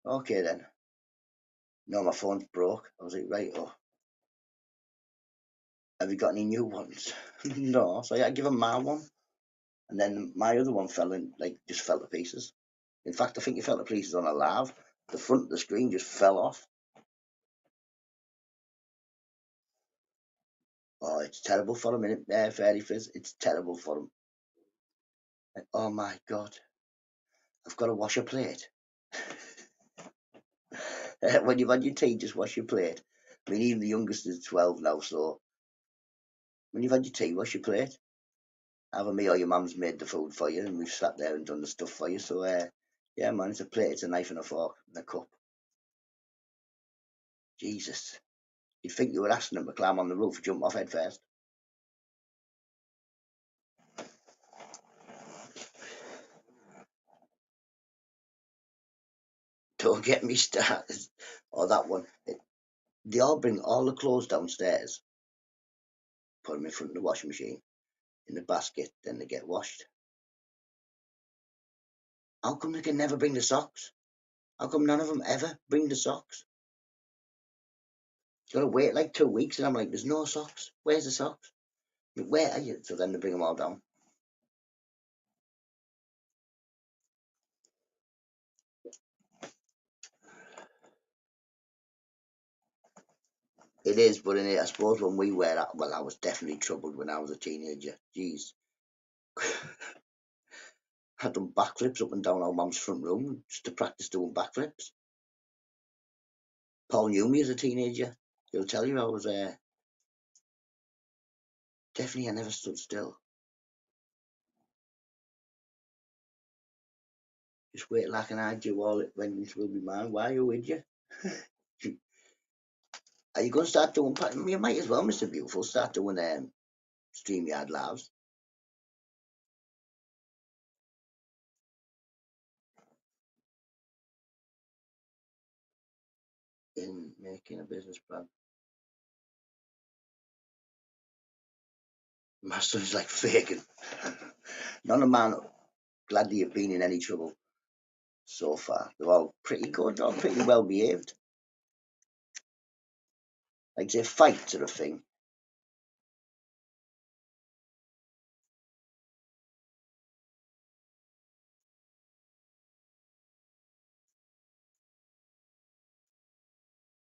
Okay then. No, my phone's broke. I was like, right, oh. Have you got any new ones? No. So I give her my one. And then my other one just fell to pieces. In fact, I think it fell to pieces on a live. The front of the screen just fell off. Oh, it's terrible for them, isn't it? Fairy Fizz. It's terrible for them. Like, oh my God. I've got to wash a plate. When you've had your tea, just wash your plate. I mean, even the youngest is 12 now, so when you've had your tea, wash your plate. Either me or your mum's made the food for you, and we've sat there and done the stuff for you. So, yeah, man, it's a plate, it's a knife and a fork and a cup. Jesus. You'd think you were asking them to climb on the roof, jump off head first. Don't get me started. Or that one. They all bring all the clothes downstairs, put them in front of the washing machine, in the basket, then they get washed. How come they can never bring the socks? How come none of them ever bring the socks? You gotta wait like 2 weeks, and I'm like, there's no socks. Where's the socks? Where are you? So then they bring them all down. It is, but I suppose when we were at, well, I was definitely troubled when I was a teenager. Jeez. I'd done backflips up and down our mum's front room just to practice doing backflips. Paul knew me as a teenager. He'll tell you I was definitely, I never stood still. Just wait like an I do all it, vengeance will be mine. Why are you with you? Are you going to start doing, you might as well, Mr. Beautiful, start doing StreamYard Lives. In making a business plan. My son's like faking. None of mine gladly have been in any trouble so far. They're all pretty good, they're all pretty well behaved. Like say fights are a thing.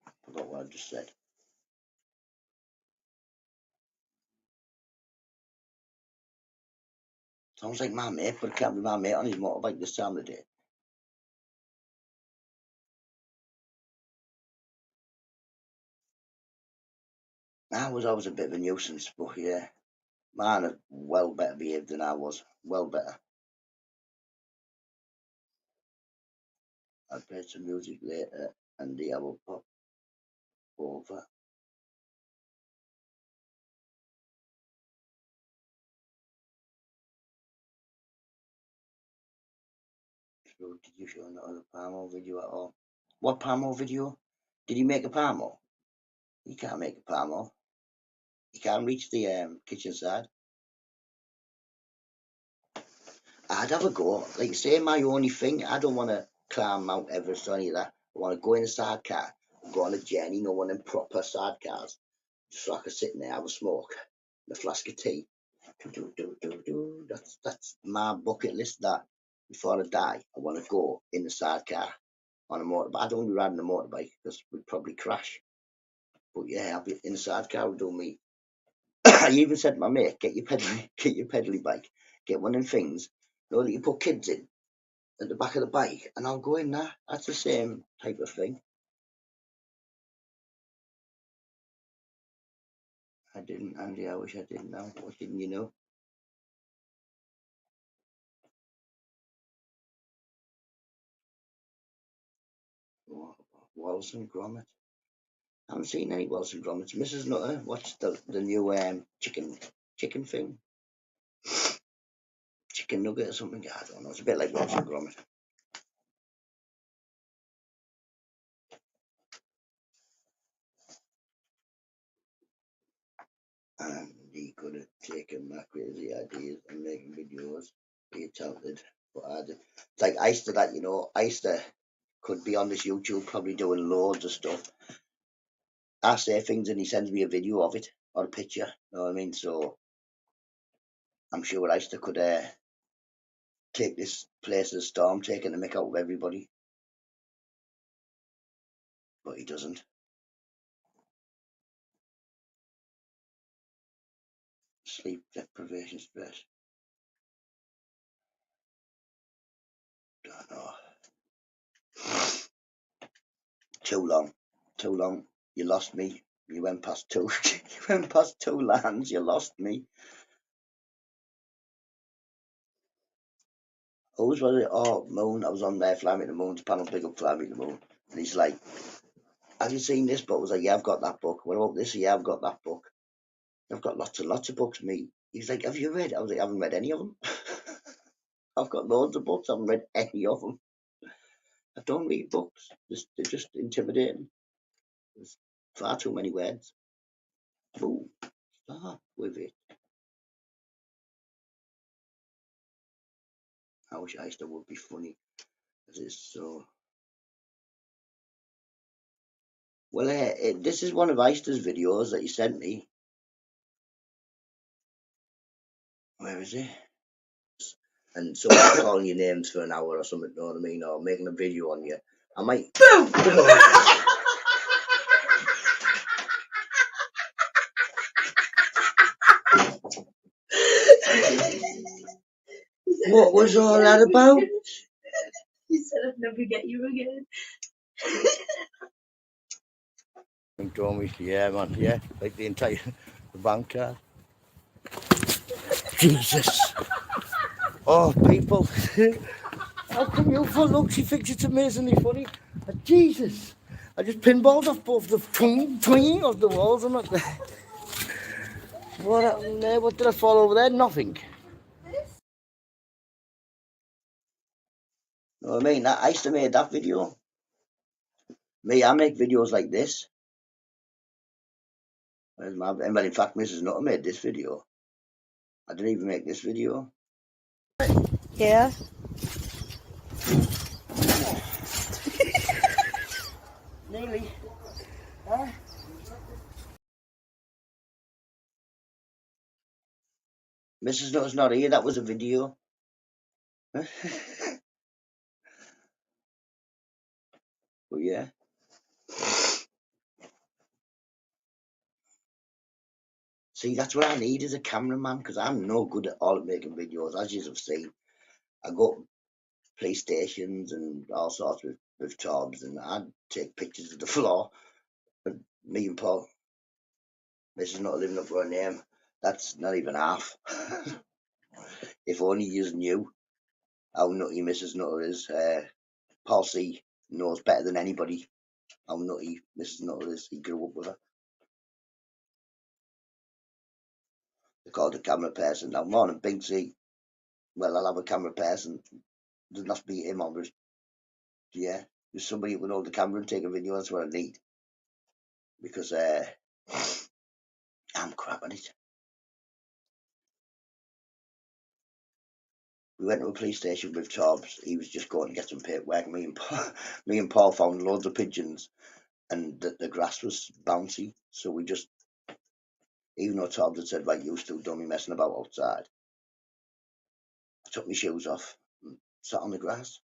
I forgot what I just said. Sounds like my mate, but it can't be my mate on his motorbike this time of the day. I was always a bit of a nuisance, but yeah, mine are well better behaved than I was. Well better. I'll play some music later and the will pop over. So did you show another Palmo video at all? What Palmo video? Did he make a Palmo? He can't make a Palmo. He can't reach the kitchen side. I'd have a go. Like I say, my only thing, I don't want to climb Mount Everest or any of that. I want to go in a sidecar, go on a journey, no one in proper sidecars, just so I can sit in there, have a smoke, and a flask of tea. That's my bucket list. That before I die, I want to go in the sidecar on a motorbike. I don't want to be riding a motorbike because we'd probably crash. But yeah, I'll be in the sidecar with all me. I even said to my mate, get your pedaling bike, get one of them things, you know, that you put kids in at the back of the bike, and I'll go in there. That's the same type of thing. I didn't, Andy. I wish I didn't know. What didn't you know? Wallace and Gromit. I haven't seen any Wallace and Gromits. Mrs. Nutter, what's the new chicken thing? Chicken nugget or something? I don't know. It's a bit like Wallace and Gromit. And he could have taken my crazy ideas and making videos. He talented, but I did. It's like I used to that, you know. I used to could be on this YouTube probably doing loads of stuff. I say things and he sends me a video of it or a picture. You know what I mean? So I'm sure I used to could take this place as a storm, taking the mick out of everybody, but he doesn't. Sleep deprivation, stress. Don't know. Too long. Too long. You lost me. You went past two. You went past two lands. You lost me. Whose was it? Oh, Moon. I was on there, Fly Me to the Moon's panel, big up Fly Me to the Moon. And he's like, have you seen this book? I was like, yeah, I've got that book. What about this? Yeah, I've got that book. I've got lots and lots of books, me. He's like, have you read? I was like, I haven't read any of them. I've got loads of books. I haven't read any of them. I don't read books. They're just intimidating. There's far too many words. Ooh, stop with it. I wish Easter would be funny. As it's so. Well, this is one of Easter's videos that he sent me. Where is it? And someone's calling you names for an hour or something, you know what I mean? Or making a video on you. I might. What was all that about? He said I'd never get you again. And told me, yeah, man, yeah, like the entire the bank card. Jesus. Oh, people. How come you for look? She thinks it's amazingly funny. Jesus. I just pinballed off both the twing of the walls. I'm not there. What happened there? What did I fall over there? Nothing. You know what I mean? I used to make that video. Me, I make videos like this. But in fact, Mrs. Nutter made this video. I didn't even make this video. Yeah. Nearly. Huh? Mrs. Nutter's not here. That was a video. But yeah. See, that's what I need as a cameraman because I'm no good at all at making videos, as you have seen. I go to police stations and all sorts with Tobbs, and I'd take pictures of the floor. And me and Paul, Mrs. Nutter living up for her name. That's not even half. If only you knew how nutty Mrs. Nutter is. Paul C knows better than anybody how nutty Mrs. Nutter is. He grew up with her. They called a camera person. Now, morning, Big C. Well, I'll have a camera person. Doesn't have to be him, obviously. Yeah, just somebody who can hold the camera and take a video. That's what I need. Because I'm crap at it. We went to a police station with Tobbs. He was just going to get some paperwork. Me and Paul found loads of pigeons, and the grass was bouncy. So we just, even though Tobbs had said, right, you still dummy messing about outside, I took my shoes off and sat on the grass.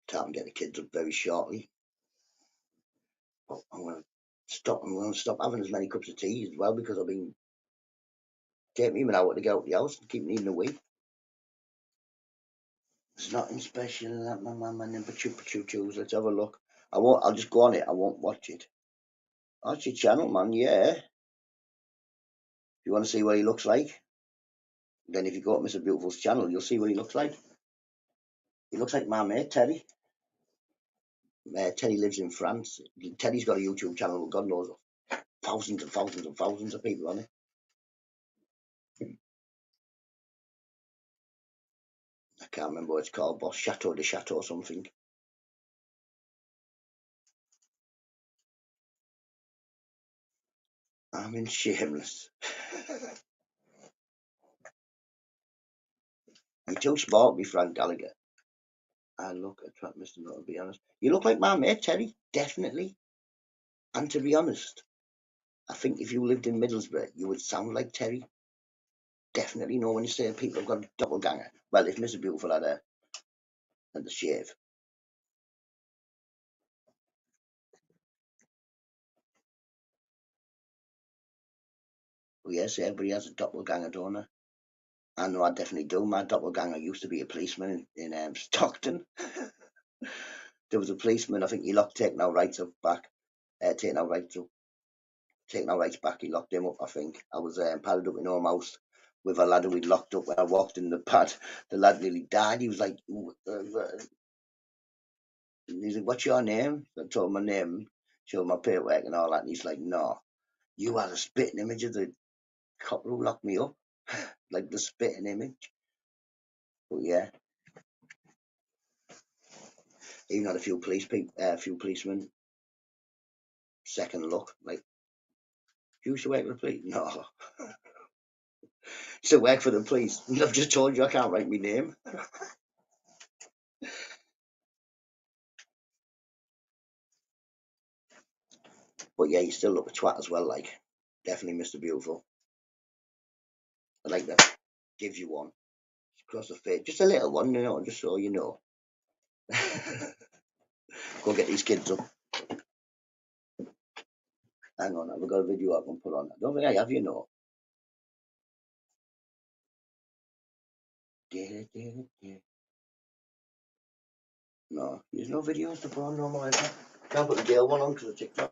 Time to get the kids up very shortly. But I'm going to stop having as many cups of tea as well, because I've been taking me an hour to get out the house and keep needing a wee. There's nothing special in that, my mum, and then choose. Let's have a look. I'll just go on it. I won't watch it. That's your channel, man. Yeah. If you want to see what he looks like, then if you go to Mr. Beautiful's channel, you'll see what he looks like. He looks like my mate, Teddy. Teddy lives in France. Teddy's got a YouTube channel with God knows thousands and thousands and thousands of people on it. I can't remember what it's called, but Chateau de Chateau or something. I'm in shameless. You're too small to be Frank Gallagher. I look at Mr. Not to be honest. You look like my mate, Teddy. Definitely. And to be honest, I think if you lived in Middlesbrough, you would sound like Terry. Definitely know when you say people have got a doppelganger. Well, if Mr. Beautiful had the shave. Well, yes, everybody has a doppelganger, don't they? I know I definitely do. My doppelganger used to be a policeman in Stockton. There was a policeman, I think he locked taking our rights back. Taking our rights back, he locked him up, I think. I was padded up in home house with a lad who we'd locked up when I walked in the pad. The lad nearly died. He was like, he's like, what's your name? I told him my name, showed my paperwork and all that. And he's like, no, you are the spitting image of the cop who locked me up. Like the spitting image. But yeah, even had a few policemen second look. Like, you used to work for the police? No. Still work for the police. I've just told you I can't write my name. But yeah, you still look a twat as well, like. Definitely Mr. Beautiful. I'd like to give you one. Across the face. Just a little one, just so you know. Go get these kids up. Hang on, I've got a video I can put on. I don't think I have, No, there's no videos to put on no more. Can't put the Dale one on because of TikTok.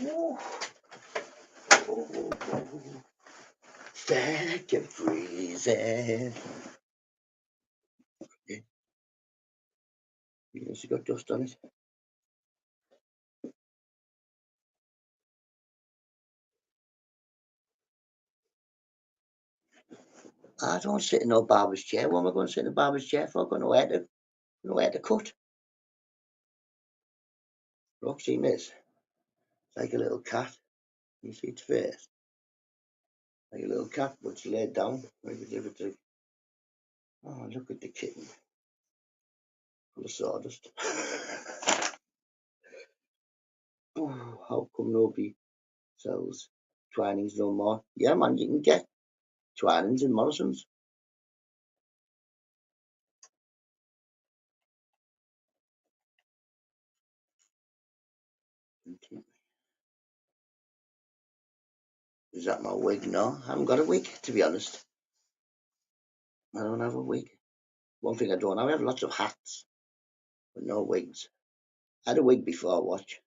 Ooh. Oh, stack and freezing. Yeah. It's got dust on it. I don't sit in no barber's chair. What am I going to sit in a barber's chair for? I've got nowhere to cut. Roxy miss. It's like a little cat. You see its face? Like a little cat, but it's laid down. Oh, look at the kitten. Full of sawdust. Oh, how come nobody sells Twinings no more? Yeah, man, you can get Twinings in Morrison's. Is that my wig? No, I haven't got a wig, to be honest. I don't have a wig. One thing I don't have lots of hats, but no wigs. I had a wig before, watch.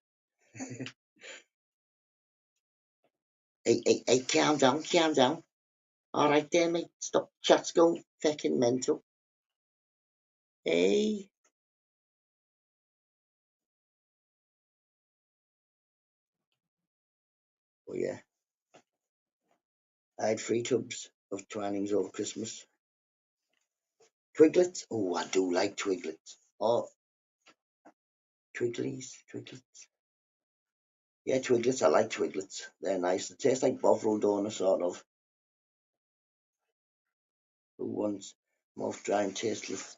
Hey, calm down, calm down. All right there, mate. Stop chat's going fucking mental. Hey. Oh, yeah. I had 3 tubs of Twinings over Christmas. Twiglets? Oh, I do like Twiglets. Oh, Twiglets. Yeah, Twiglets. I like Twiglets. They're nice. They taste like Bovril donuts, sort of. Who wants most dry and tasteless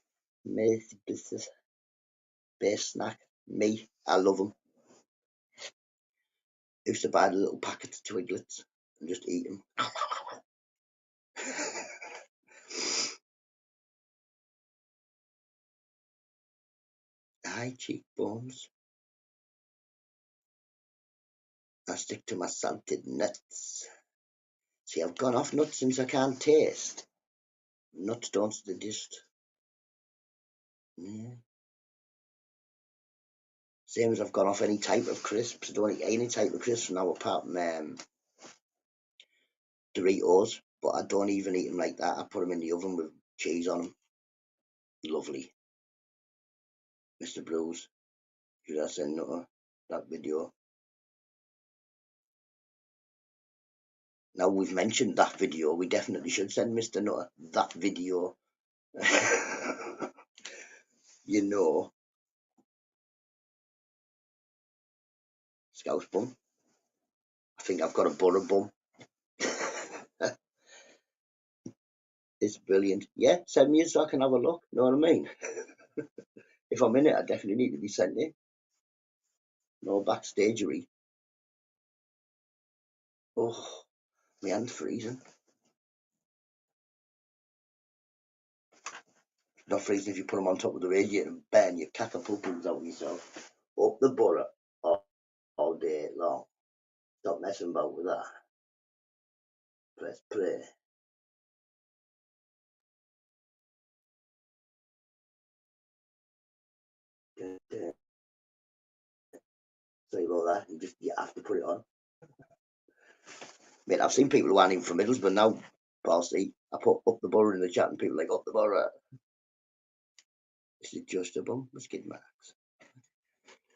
base snack? Me. I love them. Used to buy the little packets of Twiglets and just eat them. High cheekbones. I stick to my salted nuts. See, I've gone off nuts since I can't taste. Nuts don't digest. Yeah. Same as I've gone off any type of crisps. I don't eat any type of crisps now apart from Doritos, but I don't even eat them like that. I put them in the oven with cheese on them. Lovely. Mr. Bruce, should I send NUTTA that video? Now we've mentioned that video, we definitely should send Mr. NUTTA that video. You know. Scouse bum. I think I've got a borough bum. It's brilliant. Yeah, send me it so I can have a look. Know what I mean? If I'm in it, I definitely need to be sent in. No backstagery. Oh, my hand's freezing. Not freezing if you put them on top of the radiator and burn your catapults out yourself. Up the borough all day long. Stop messing about with that. Press play. Sorry about that. You have to put it on. Mate, I've seen people who aren't even from Middlesbrough now. Parsley. I put up the borough in the chat and people are like, up the borough. This is just a bum. Let's get Max.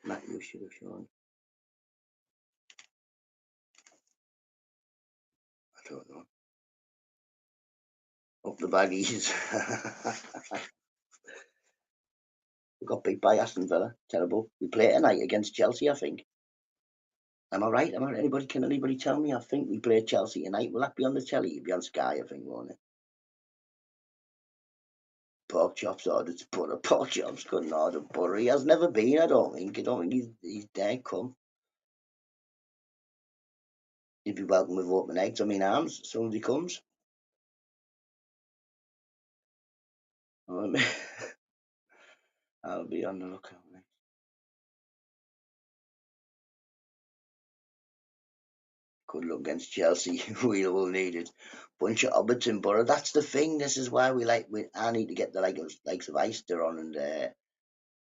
Matt, you should have shown. I don't know. Up the baggies. We got beat by Aston Villa. Terrible. We play tonight against Chelsea, I think. Am I right? Can anybody tell me? I think we play Chelsea tonight. Will that be on the telly? It'll be on Sky, I think, won't it? Pork chops ordered to butter. Pork chops couldn't order butter. He has never been, I don't think. I don't think he's dead come. He'd be welcome with open eggs on my arms as soon as he comes. I'll be on the lookout. Good luck against Chelsea. We will need it. Bunch of hobbits in Borough. That's the thing. This is why I need to get the likes of Eister on and a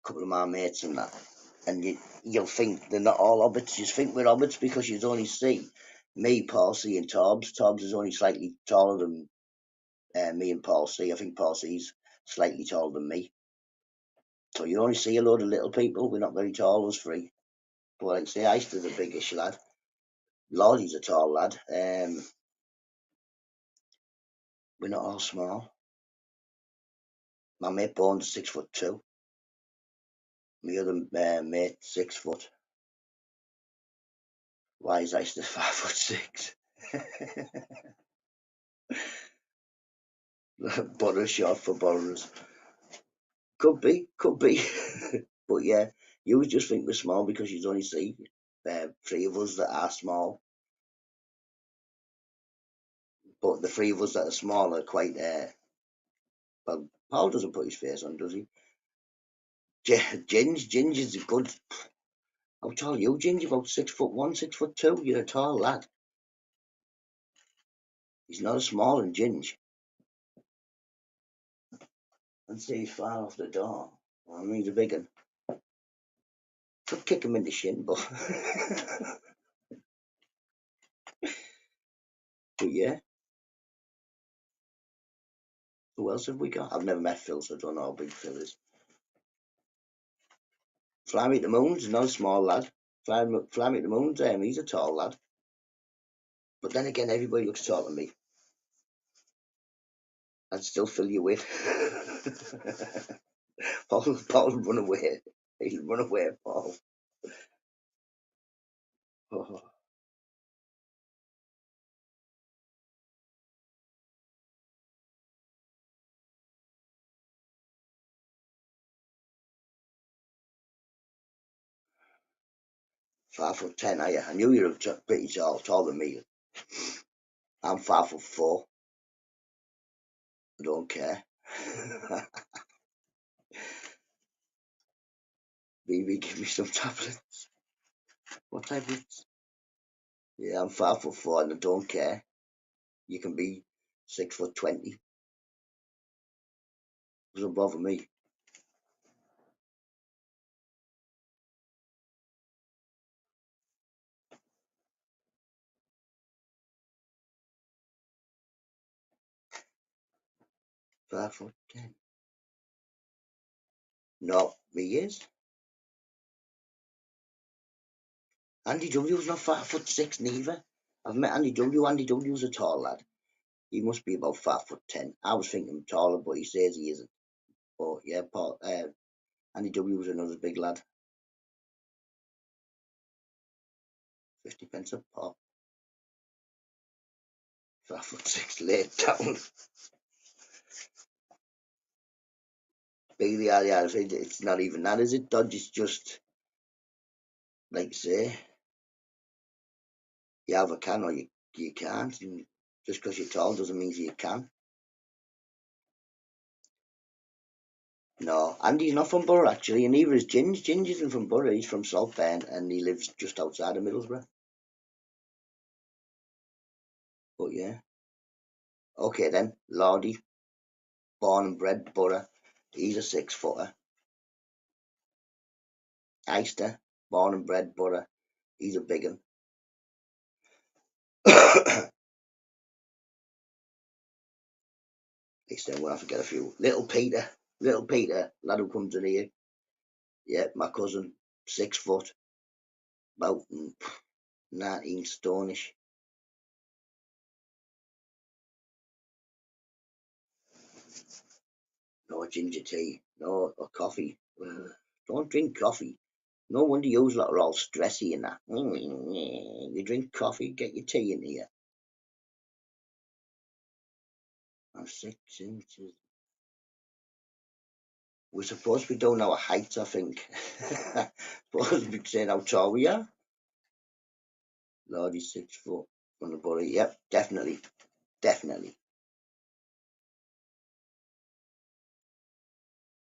couple of my mates and that. and you'll think they're not all hobbits. You think we're hobbits because you only see me, Paul C, and Tobbs. Tobbs is only slightly taller than me and Paul C. I think Paul C's slightly taller than me. So you only see a load of little people. We're not very tall, us three. But like I say, Ice's a biggish lad. Lordie's a tall lad. We're not all small. My mate Bourne's 6'2". My other mate 6 foot. Why is Ice 5'6"? Butter short for borrowers. Could be. But yeah, you would just think we're small because you only see 3 of us that are small. But the 3 of us that are small are quite. Well, Paul doesn't put his face on, does he? Ginge is a good. How tall are you, Ginge? About 6'1", 6'2". You're a tall lad. He's not as small as Ginge. I'd say he's far off the door. Well, I mean, he's a big one. Could kick him in the shin, but but yeah. Who else have we got? I've never met Phil, so I don't know how big Phil is. Fly Me to the Moon's not a small lad. Fly Me to the Moon's he's a tall lad. But then again, everybody looks taller than me. I'd still fill you with. Paul run away. He'll run away, Paul. Oh. 5'10", are you? I knew you were pretty tall, taller than me. I'm 5'4". I don't care. Baby, give me some tablets. What tablets? Yeah, I'm 5'4" and I don't care. You can be 6'20". Doesn't bother me. $5'10". No, me is. Andy W's not 5'6" neither. I've met Andy W. Andy W's a tall lad. He must be about 5'10". I was thinking taller, but he says he isn't. But yeah, Paul, Andy W. was another big lad. 50 pence a pop. 5'6", laid down. Big the yeah, it's not even that, is it, Dodge? It's just, like I say, you either can or you can't. And just because you're tall doesn't mean you can. No, Andy's not from Borough, actually, and neither is Ginge. Ginge isn't from Borough, he's from Saltburn, and he lives just outside of Middlesbrough. But yeah. Okay then, Lordy, born and bred Borough, he's a 6-footer. Eister, born and bred Borough, he's a big one. Least then we'll have to get a few. Little Peter, lad who comes in here. Yeah, my cousin, 6 foot, about 19 stonish. No ginger tea, no or coffee. Don't drink coffee. No wonder you lot are all stressy and that. You drink coffee, get your tea in here. I'm 6 inches. We're supposed to be doing our height, I think. Supposed to be saying how tall we are. Lordy, 6 foot on the body. Yep, definitely.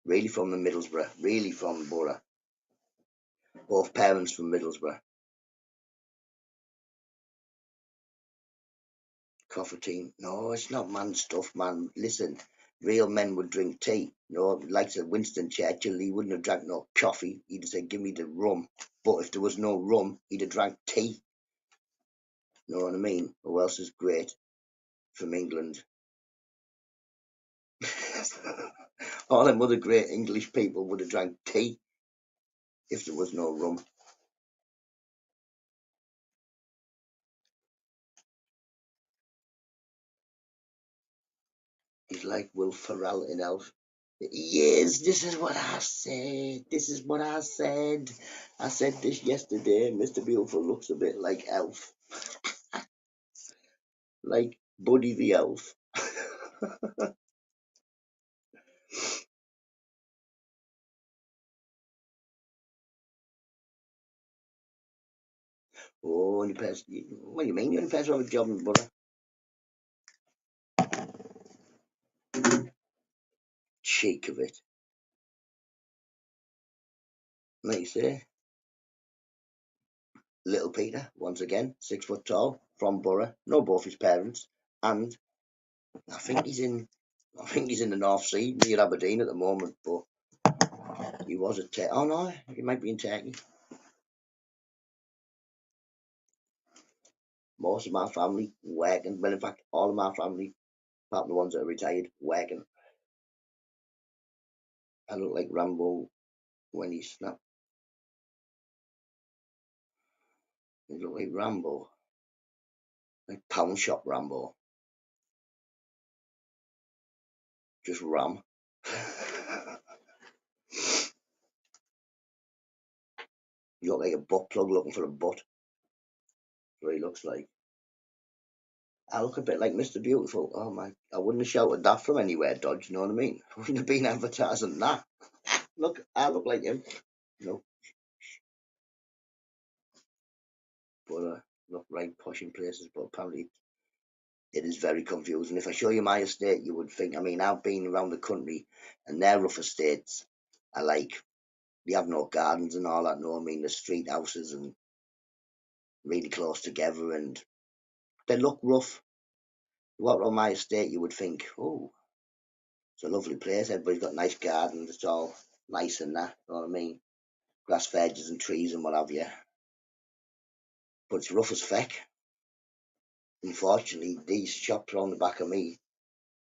Really from the Middlesbrough. Really from Borough. Both parents from Middlesbrough. Coffee team. No, it's not man stuff, man. Listen, real men would drink tea. You know, like Winston Churchill, he wouldn't have drank no coffee. He'd have said, "Give me the rum." But if there was no rum, he'd have drank tea. You know what I mean? Who else is great from England? All them other great English people would have drank tea if there was no rum. He's like Will Ferrell in Elf. Yes, this is what I said. This is what I said. I said this yesterday. Mr. Beautiful looks a bit like Elf, like Buddy the Elf. Oh, only person. What do you mean? You only person have a job in butter? Cheek of it. Like you say, little Peter, once again, 6 foot tall, from Borough, know both his parents, and I think he's in. I think he's in the North Sea near Aberdeen at the moment, but he was at. Oh no, he might be in Turkey. Most of my family working. Well, in fact, all of my family, apart from the ones that are retired, working. I look like Rambo when he snapped. He look like Rambo, like Pound Shop Rambo, just Ram. You look like a butt plug looking for a butt. That's what he looks like. I look a bit like Mr. Beautiful. Oh my! I wouldn't have shouted that from anywhere, Dodge. You know what I mean? I wouldn't have been advertising that. Look, I look like him. No, but look right posh in places. But apparently, it is very confusing. If I show you my estate, you would think. I mean, I've been around the country, and their rough estates are like they have no gardens and all that. No, I mean the street houses and really close together, and they look rough. You walk around my estate, you would think, oh, it's a lovely place. Everybody's got nice gardens. It's all nice and that. You know what I mean? Grass verges and trees and what have you. But it's rough as feck. Unfortunately, these shops around the back of me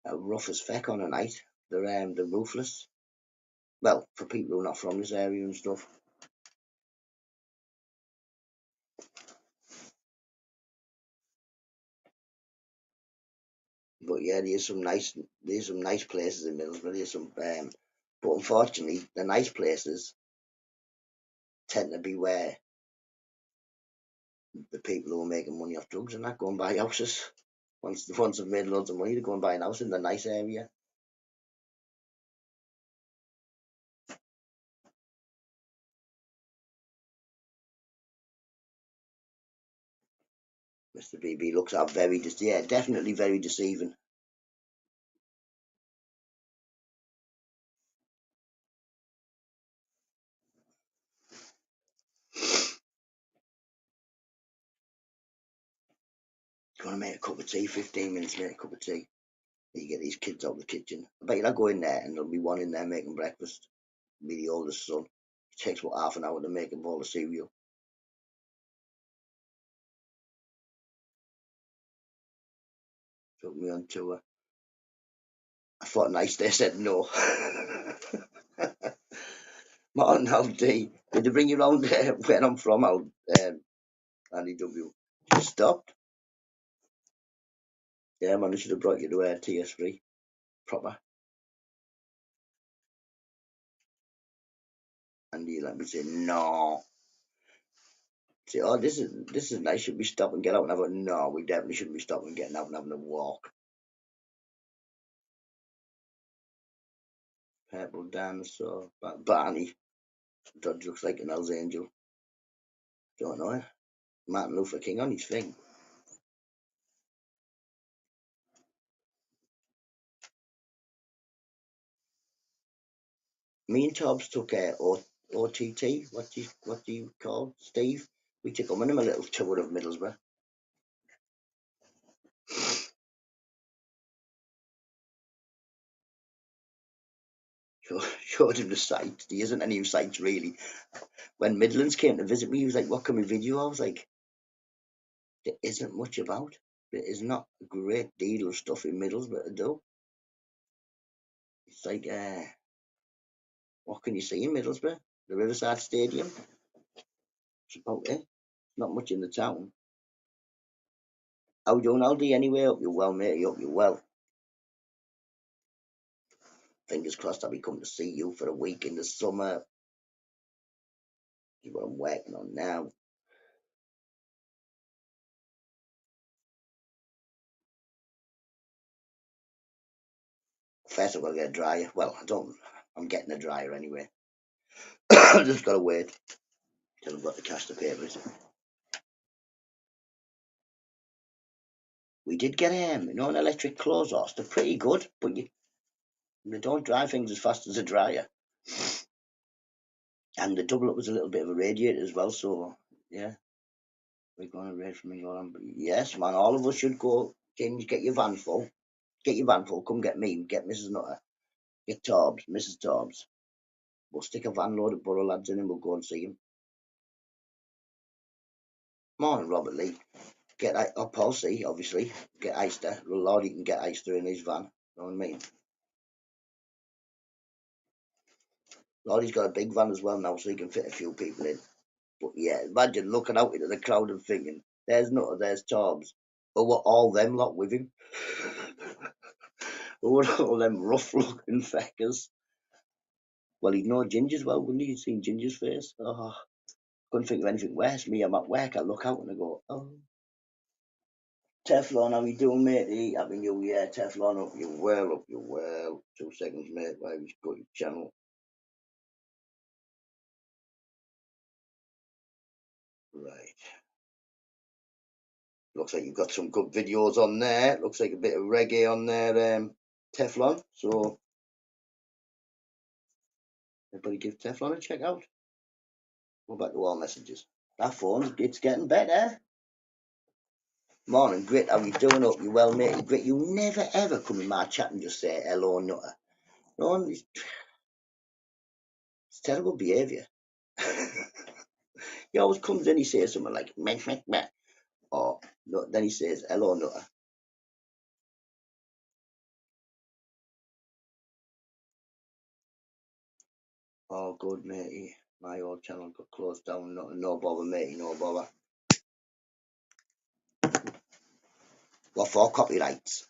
are rough as feck on a night. They're roofless. Well, for people who are not from this area and stuff. But yeah, there's some nice places in Middlesbrough. But unfortunately, the nice places tend to be where the people who are making money off drugs and that go and buy houses. Once they've made loads of money, they go and buy a house in the nice area. Mr. BB looks out yeah, definitely very deceiving. Gonna make a cup of tea, 15 minutes, make a cup of tea. You get these kids out of the kitchen. I bet you I go in there and there'll be one in there making breakfast. Be the oldest son. It takes about half an hour to make a bowl of cereal. Took me on tour. I thought nice, they said no. Martin, how did they bring you round there where I'm from? Andy W. Just stopped. Yeah, man, I should have brought you to TS3 proper. And you let me say no. Say, oh, this is nice. Should we stop and get out? And I thought, no, we definitely shouldn't be stopping and getting out and having a walk. Purple dinosaur, Barney. Dodge looks like an Hell's Angel. Don't know it. Martin Luther King on his thing. Me and Tobbs took OTT. What do you call Steve? We took him on a little tour of Middlesbrough. Showed him the site. There isn't any sites really. When Midlands came to visit me, he was like, "What can we video?" I was like, "There isn't much about. There is not a great deal of stuff in Middlesbrough to do. It's like, what can you see in Middlesbrough? The Riverside Stadium. That's about it. Not much in the town. How you doing, Aldi? Anyway, hope you're well, mate. Hope you're well. Fingers crossed I'll be coming to see you for a week in the summer. Is what I'm working on now. First, I've got to get a dryer. Well, I don't. I'm getting a dryer anyway. I just got to wait till I've got the cash to pay for it. We did get an electric clothes horse. They're pretty good, but they don't dry things as fast as a dryer. And the double up was a little bit of a radiator as well. So yeah, we're going to raid from England. Yes, man. All of us should go. James, get your van full. Get your van full. Come get me. Get Mrs. Nutter. Get Torbs, Mrs. Torbs. We'll stick a van load of Borough lads in and we'll go and see him. Morning, Robert Lee. Get Paul C, obviously. Get Eister. Lord, he can get Eister in his van. You know what I mean? Lord, he's got a big van as well now, so he can fit a few people in. But yeah, imagine looking out into the crowd and thinking, there's Nutter, there's Torbs. But what all them lot with him? What all them rough looking feckers? Well, he'd know Ginger's well, wouldn't he? He'd seen Ginger's face. Oh, couldn't think of anything worse. Me, I'm at work, I look out and I go, oh. Teflon, how you doing, matey? Happy New Year, Teflon. Hope you're well, hope you're well. 2 seconds, mate, while we got your channel. Right. Looks like you've got some good videos on there. Looks like a bit of reggae on there, Teflon. So, everybody give Teflon a check out. Go back to all messages. That phone, it's getting better. Morning, Grit. How you doing? Hope you well, matey. Grit, you never ever come in my chat and just say hello, Nutter. No, it's terrible behaviour. He always comes in, he says something like, meh, meh, meh. Or no, then he says, hello, Nutter. Oh, good, matey. My old channel got closed down. No bother, matey, no bother. What for? Copyrights.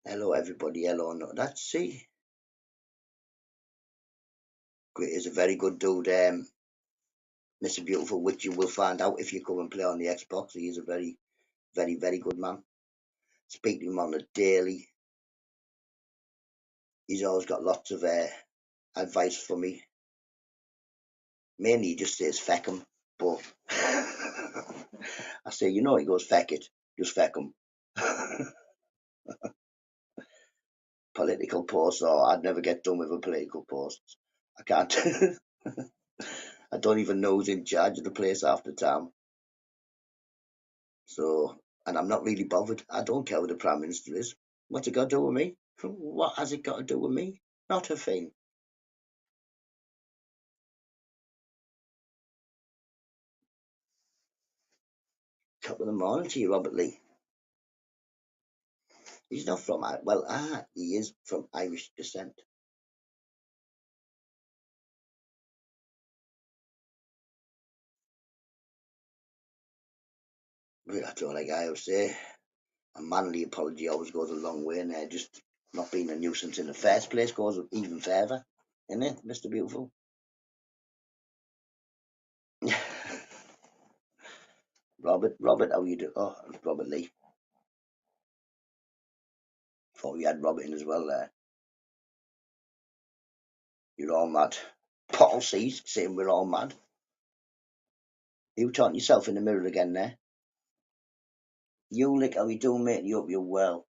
Hello, everybody. Hello, Nutter. That's see. Grit is a very good dude, Mr. Beautiful, which you will find out if you come and play on the Xbox. He is a very, very, very good man. Speak to him on a daily. He's always got lots of advice for me. Mainly he just says feck 'em, but I say, he goes feck it, just feck 'em. Political posts, or I'd never get done with a political post. I can't. I don't even know who's in charge of the place half the time. So, and I'm not really bothered. I don't care who the Prime Minister is. What's it got to do with me? What has it got to do with me? Not a thing. Top of the morning to you, Robert Lee. He's not from, he is from Irish descent. I don't like I always say, a manly apology always goes a long way, and just not being a nuisance in the first place goes even further, isn't it, Mr. Beautiful? Robert, how you do? Oh, Robert Lee. Thought we had Robert in as well there. You're all mad. Paul C's saying we're all mad. You talking yourself in the mirror again there? You lick, how you doing, mate? You hope you're well.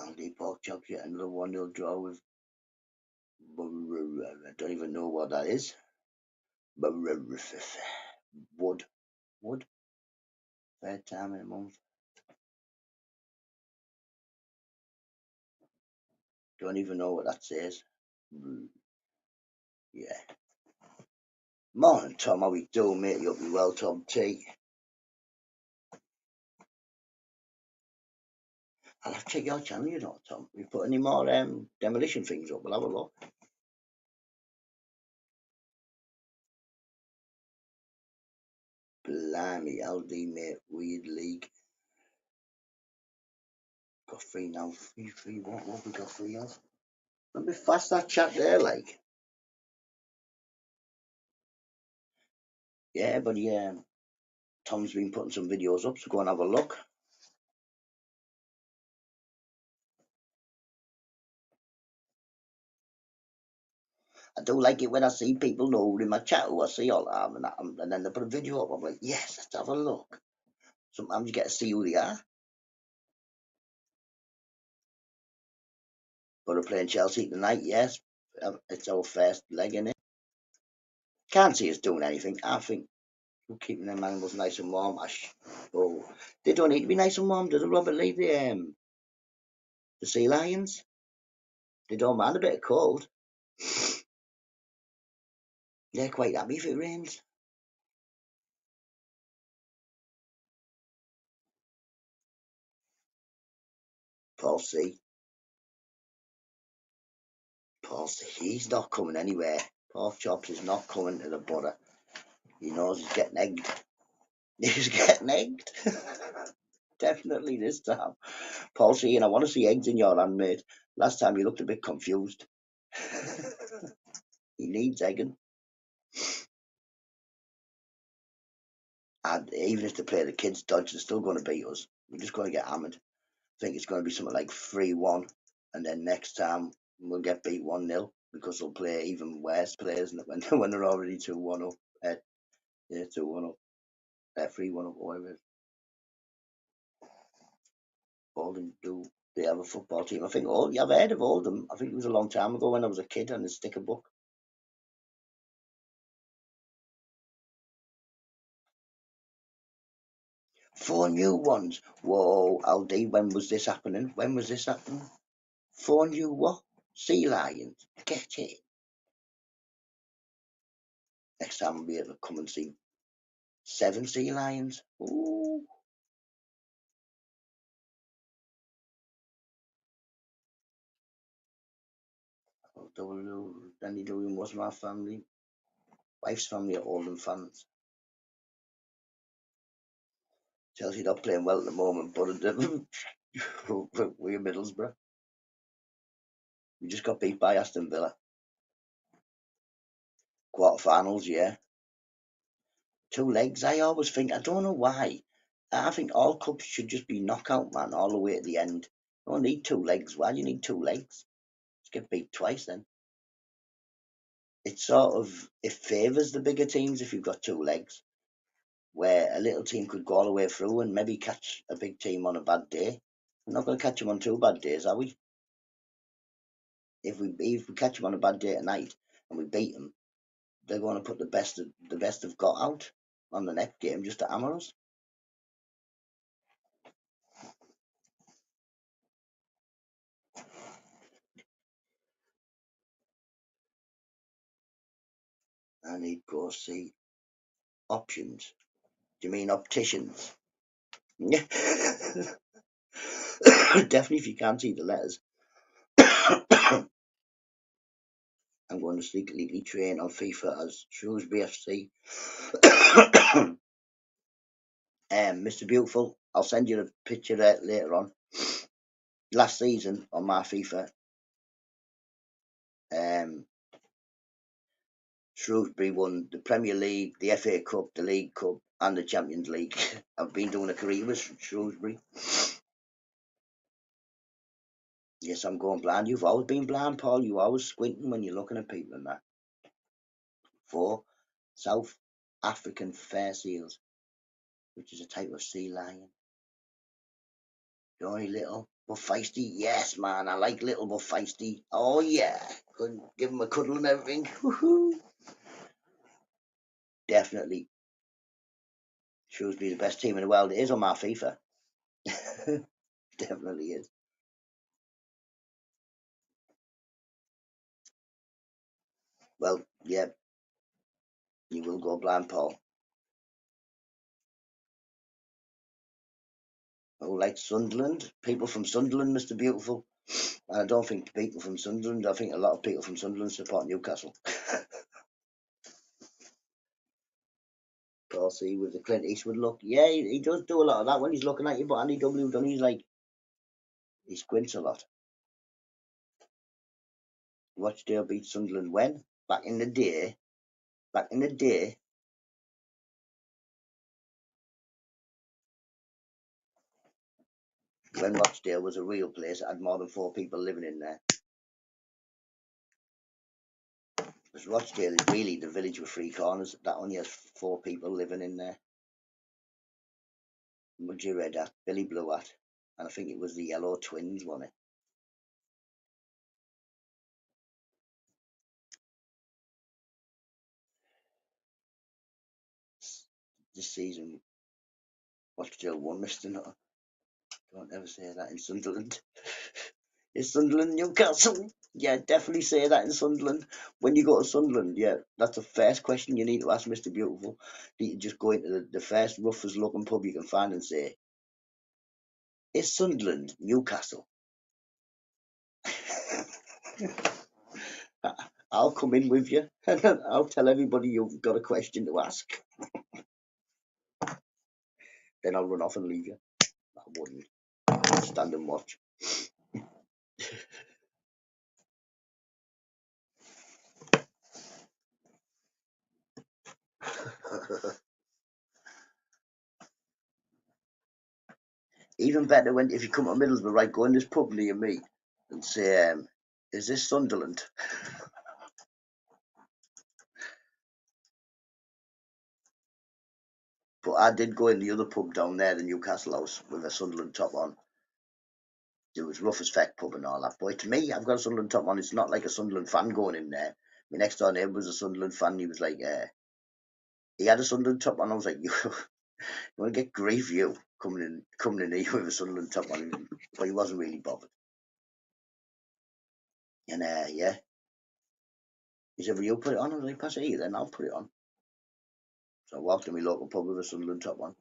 Aldi pork chops, yet another 1-0 draw with. I don't even know what that is. Wood. Third time in a month. Don't even know what that says. Yeah. Morning, Tom. How we doing, mate? You hope you well, Tom T. I'll have to check your channel, you know, Tom. You put any more demolition things up? We'll have a look. Blimey, LD, mate. Weird league. Got free now. Free. What have we got free of? Let me fast that chat there, like. Yeah, but Tom's been putting some videos up, so go and have a look. I do like it when I see people know in my chat who I see all the time, and then they put a video up. I'm like, yes, let's have a look. Sometimes you get to see who they are. But we're playing Chelsea tonight, yes. It's our first leg in it. Can't see us doing anything. I think we're keeping them animals nice and warm. Oh, they don't need to be nice and warm, do they, Robert Lee? The sea lions? They don't mind a bit of cold. They're quite happy if it rains. Paul C. He's not coming anywhere. Pork chops is not coming to the butter. He knows he's getting egged. He's getting egged. Definitely this time. Paul C, and I want to see eggs in your hand, mate. Last time you looked a bit confused. He needs egging. And even if they play the kids dodge, they're still going to beat us. We're just going to get hammered. I think it's going to be something like 3-1, and then next time we'll get beat 1-0 because they'll play even worse players when they're already 2-1 up. 2-1 up. 3-1 up, whatever it is. Oldham, do they have a football team? I think I've heard of Oldham. I think it was a long time ago when I was a kid and a sticker book. 4 new ones. Whoa, Aldi, when was this happening? 4 new what? Sea lions. Get it. Next time we'll be able to come and see 7 sea lions. Ooh. Danny Dillon was my family. Wife's family are Oldham fans. Chelsea not playing well at the moment, but we're Middlesbrough. We just got beat by Aston Villa. Quarterfinals, yeah. 2 legs. I always think, I don't know why. I think all cups should just be knockout, man, all the way at the end. You don't need 2 legs. Why do you need 2 legs? Just get beat twice then. It favours the bigger teams if you've got 2 legs, where a little team could go all the way through and maybe catch a big team on a bad day. We're not going to catch them on 2 bad days, are we? If we catch them on a bad day tonight and we beat them, they're going to put the best they've got out on the next game just to hammer us. I need to go see options. Do you mean opticians? Definitely if you can't see the letters. I'm going to secretly train on FIFA as Shrewsbury FC. Mr. Beautiful, I'll send you a picture later on. Last season on my FIFA, Shrewsbury won the Premier League, the FA Cup, the League Cup, and the Champions League. I've been doing a career with Shrewsbury. Yes, I'm going blind. You've always been blind, Paul. You always squinting when you're looking at people and that. 4 South African fair seals, which is a type of sea lion. The only little But feisty, yes, man. I like little but feisty. Oh yeah, could give him a cuddle and everything. Woohoo! Definitely, Shrewsbury the best team in the world. It is on my FIFA. Definitely is. Well, yeah, you will go blind, Paul. Oh, like Sunderland, people from Sunderland, Mr. Beautiful. And I don't think people from Sunderland. I think a lot of people from Sunderland support Newcastle. Paul, see, with the Clint Eastwood look, yeah, he does do a lot of that when he's looking at you. But Andy W. done, he's like he squints a lot. Rochdale beat Sunderland when? Back in the day. Back in the day. When Rochdale was a real place, it had more than 4 people living in there. Because Rochdale is really the village with 3 corners. That only has 4 people living in there. Mudgy Red Hat, Billy Blue Hat, and I think it was the Yellow Twins, wasn't it? This season, Rochdale won, Mr. Nutter. Don't ever say that in Sunderland. Is Sunderland Newcastle? Yeah, definitely say that in Sunderland. When you go to Sunderland, yeah, that's the first question you need to ask Mr. Beautiful. You just go into the first roughest looking pub you can find and say, is Sunderland Newcastle? I'll come in with you and I'll tell everybody you've got a question to ask. Then I'll run off and leave you. I wouldn't. I would stand and watch. Even better when if you come to Middlesbrough, right, go in this pub near me and say, is this Sunderland? But I did go in the other pub down there, the Newcastle House, with a Sunderland top on. It was rough as feck pub and all that. But to me, I've got a Sunderland top on. It's not like a Sunderland fan going in there. My next door neighbour was a Sunderland fan. He was like, he had a Sunderland top on. I was like, you want to get grief, you coming in here with a Sunderland top on. But he wasn't really bothered. And yeah, he said, "Will you put it on?" I was like, "Pass it here, then I'll put it on." So I walked to my local pub with a Sunderland top on.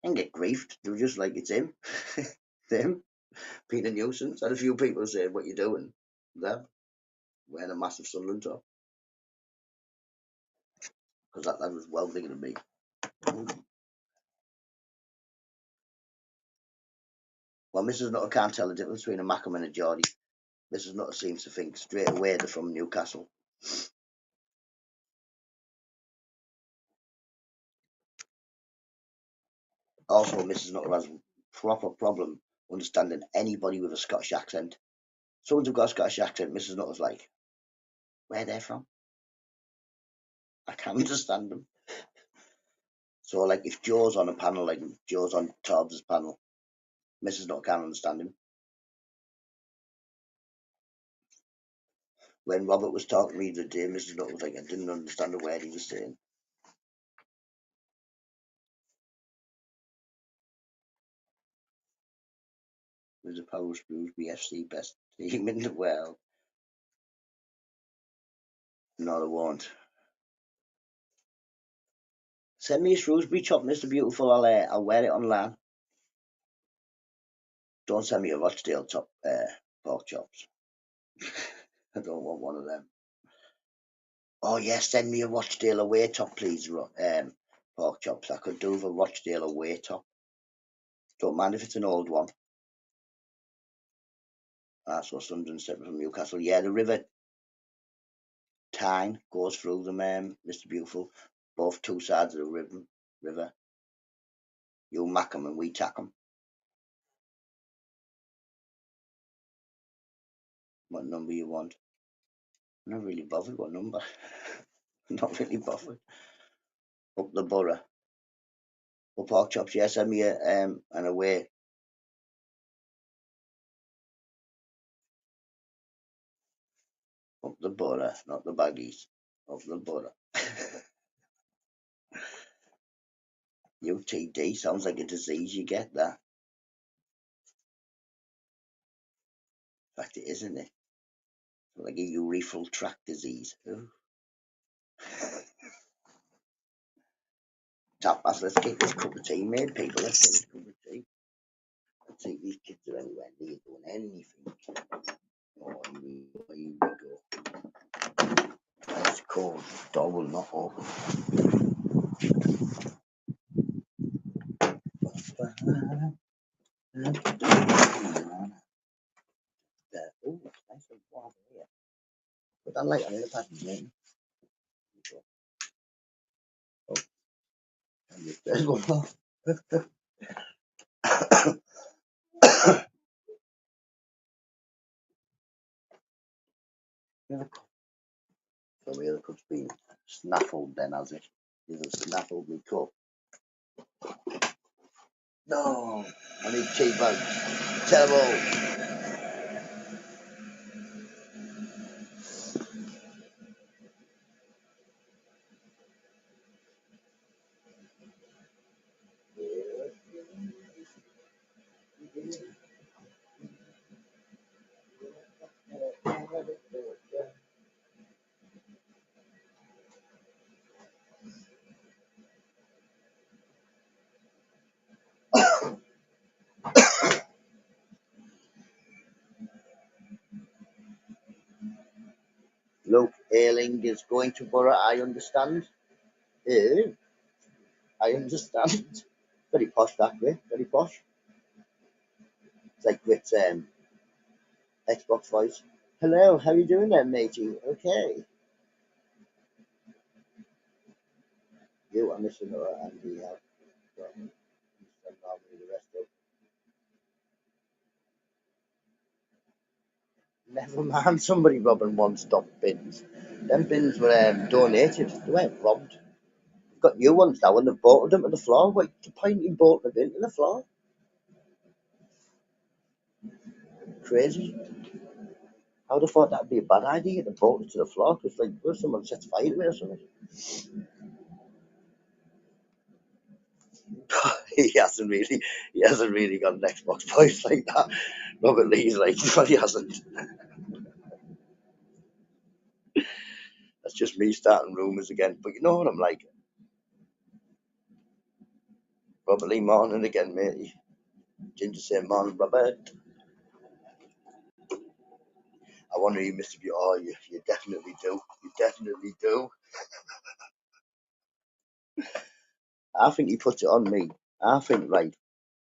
I didn't get griefed. They were just like, "It's him, it's him." Being a nuisance. Had a few people saying, "What you doing?" There, wearing a massive Sunderland top, because that lad was well bigger than me. Well, Mrs. Nutter can't tell the difference between a Mackham and a Geordie. Mrs. Nutter seems to think straight away they're from Newcastle. Also, Mrs. Nutter has a proper problem understanding anybody with a Scottish accent. Someone's got a Scottish accent, Mrs. Nutter's like, where they're from? I can't understand them. So, like, if Joe's on a panel, like Joe's on Tobbs' panel, Mrs. Nutter can't understand him. When Robert was talking to me the day, Mrs. Nutter was like, I didn't understand a word he was saying. There's a Power Shrewsbury FC best team in the world. No, they won't. Send me a Shrewsbury chop, Mr. Beautiful. I'll wear it online. Don't send me a Rochdale top pork chops. I don't want one of them. Oh yes, send me a Rochdale away top, please. Pork chops. I could do with a Rochdale away top. Don't mind if it's an old one. That's what Sunderland separate from Newcastle. Yeah, the River Tyne goes through them, Mr. Beautiful. Both 2 sides of the river. You mack 'em and we tack 'em. What number you want? I'm not really bothered what number. I'm not really bothered. Up the borough. Up pork chops, yeah, send me an away Up the butter, not the baggies. Up the butter. UTD sounds like a disease you get that. In fact, it isn't it? Like a urethral tract disease. Ooh. Tapas, let's get this cup of tea made, people. Let's get this cup of tea. Let's see if these kids are anywhere near doing anything. Oh, here we go. It's cold. Door will not open. Oh, it's nice and warm here. Put that light on in the passage, mate. Oh, and there's one more. So the other cup's been snaffled then, has it? You've snaffled me cup. No, I need tea bags. Terrible. Look, Ailing is going to Borough, I understand. Eh, I understand. Very posh that way, very posh. It's like with Xbox voice. Hello, how you doing there, matey? Okay. You, I'm missing her and the the rest of. Never mind, somebody robbing one-stop bins. Them bins were donated. They weren't robbed. They've got new ones now and they've bolted them to the floor. What's the point in bolting a bin to the floor? Crazy. I would have thought that'd be a bad idea to bolt it to the floor because, like, what if someone sets fire to it or something? He hasn't really got an Xbox voice like that. Robert Lee's like, well, he hasn't. That's just me starting rumours again. But you know what I'm like? Robert Lee, morning again, matey. Ginger saying, morning, Robert. I wonder you missed you. Oh, you definitely do. You definitely do. I think he puts it on me. I think, right,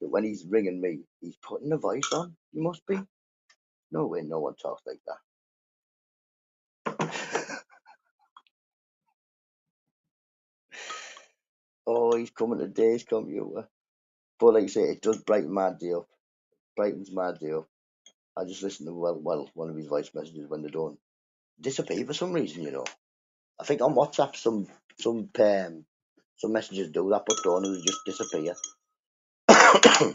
that when he's ringing me, he's putting a voice on. He must be. No way, no one talks like that. Oh, he's coming to Dave's computer. But like I say, it does brighten my day up. Brightens my day up. I just listen to one of his voice messages when they don't disappear for some reason, you know. I think on WhatsApp some messages do that, but don't they just disappear. I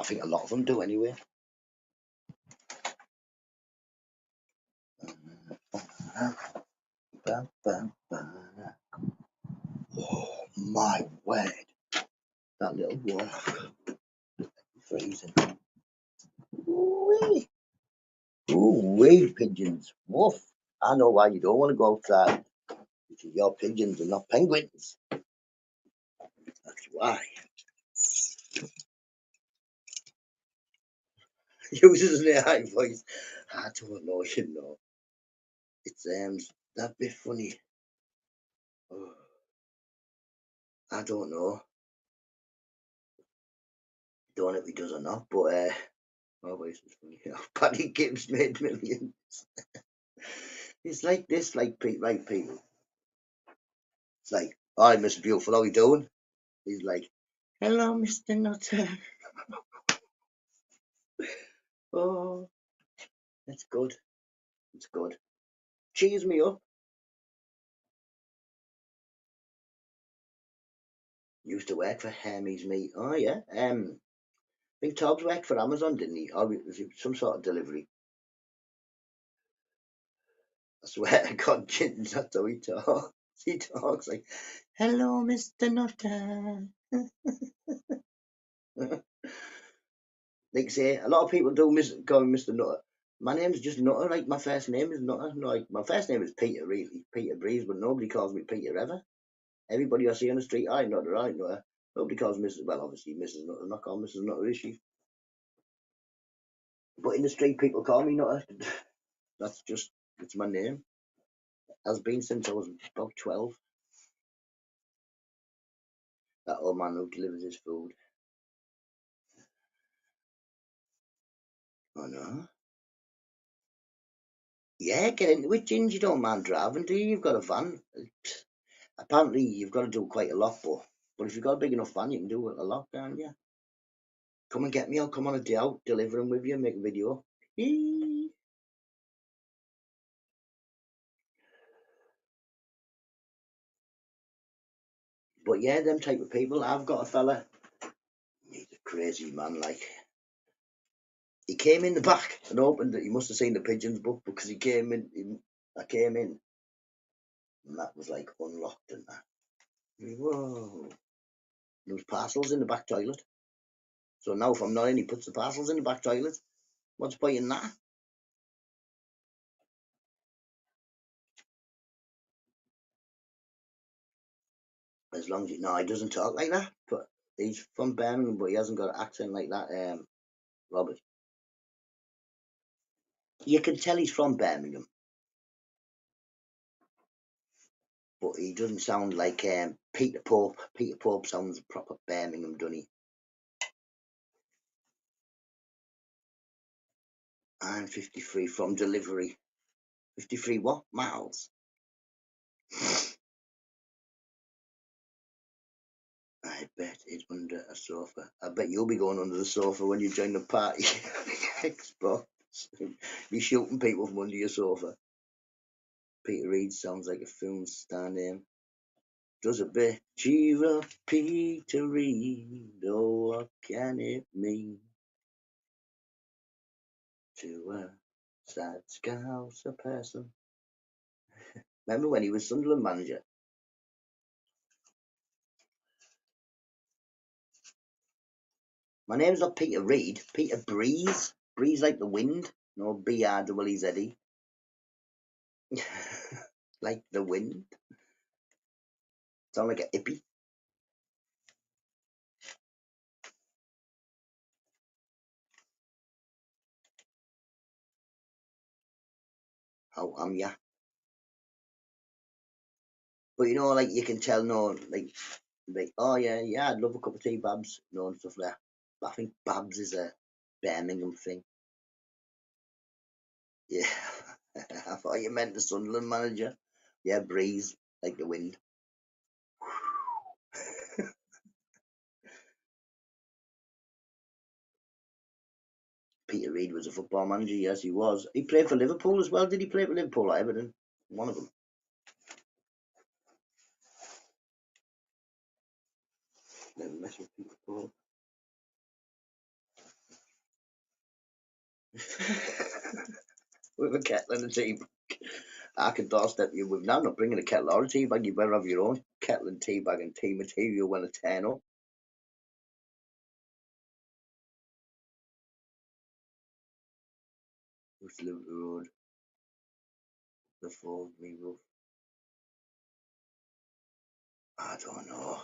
think a lot of them do anyway. Oh my word! That little walk, freezing. Ooh-wee. Ooh-wee, pigeons. Woof. I know why you don't want to go outside. Because you're pigeons and not penguins. That's why. Uses an AI voice. I don't know, you know. It's that bit funny. Oh, I don't know. Don't know if he does or not, but my voice is funny. Paddy Gibbs made millions. It's like this, like people. It's like, hi, Mr. Beautiful, how you doing? He's like, hello, Mr. Nutter. Oh, that's good. It's good. Cheers me up. Used to work for Hermes, me. Oh yeah. think Tobbs worked for Amazon, didn't he? Or was it some sort of delivery? I swear to God, Jinn's that's how he talks. He talks like, "Hello, Mr. Nutter." Like say, a lot of people do call me Mr. Nutter. My name's just Nutter. Like my first name is Nutter. Like my first name is Peter, really, Peter Breeze, but nobody calls me Peter ever. Everybody I see on the street, I Nutter, I Nutter. Nobody calls Mrs. Well, obviously Mrs. Nutter. Not called Mrs. Nutter, is she? But in the street, people call me Nutter. That's just it's my name. Has been since I was about 12. That old man who delivers his food. Oh no. Yeah, get into it, Ginge. You don't mind driving, do you? You've got a van. Apparently, you've got to do quite a lot, but if you've got a big enough van, you can do it a lot, can't you? Come and get me. I'll come on a day out, deliver them with you, make a video. Eee. But yeah, them type of people. I've got a fella. He's a crazy man. Like he came in the back and opened it. He must have seen the pigeons book because he came in. I came in, and that was like unlocked and that. Whoa! There was parcels in the back toilet. So now, if I'm not in, he puts the parcels in the back toilet. What's the point in that? As long as he doesn't talk like that. But he's from Birmingham, but he hasn't got an accent like that. Robert, you can tell he's from Birmingham, but he doesn't sound like Peter Pope. Peter Pope sounds proper Birmingham, doesn't he? I'm 53 from delivery. 53 what? Miles? I bet it's under a sofa. I bet you'll be going under the sofa when you join the party. Xbox. Be shooting people from under your sofa. Peter Reid sounds like a film star name. Does a bit. Cheer up, Peter Reid. Oh, what can it mean to a sad Scouser person? Remember when he was Sunderland manager? My name's not Peter Reid. Peter Breeze. Breeze like the wind. No, B-R-E-E-Z-E. Like the wind. Sound like a hippie. How am ya? But you know, like you can tell, no, like, oh yeah, I'd love a cup of tea, Babs, and stuff like that. But I think Babs is a Birmingham thing. Yeah, I thought you meant the Sunderland manager. Yeah, Breeze, like the wind. Peter Reid was a football manager, yes, he was. He played for Liverpool as well. Did he play for Liverpool or Everton? One of them. Never mess with Liverpool. With a kettle and a tea bag. I can doorstep you with now. I'm not bringing a kettle or a tea bag. You better have your own kettle and tea bag and tea material when I turn up. Who's Liverpool Road? The fold me roof. I don't know.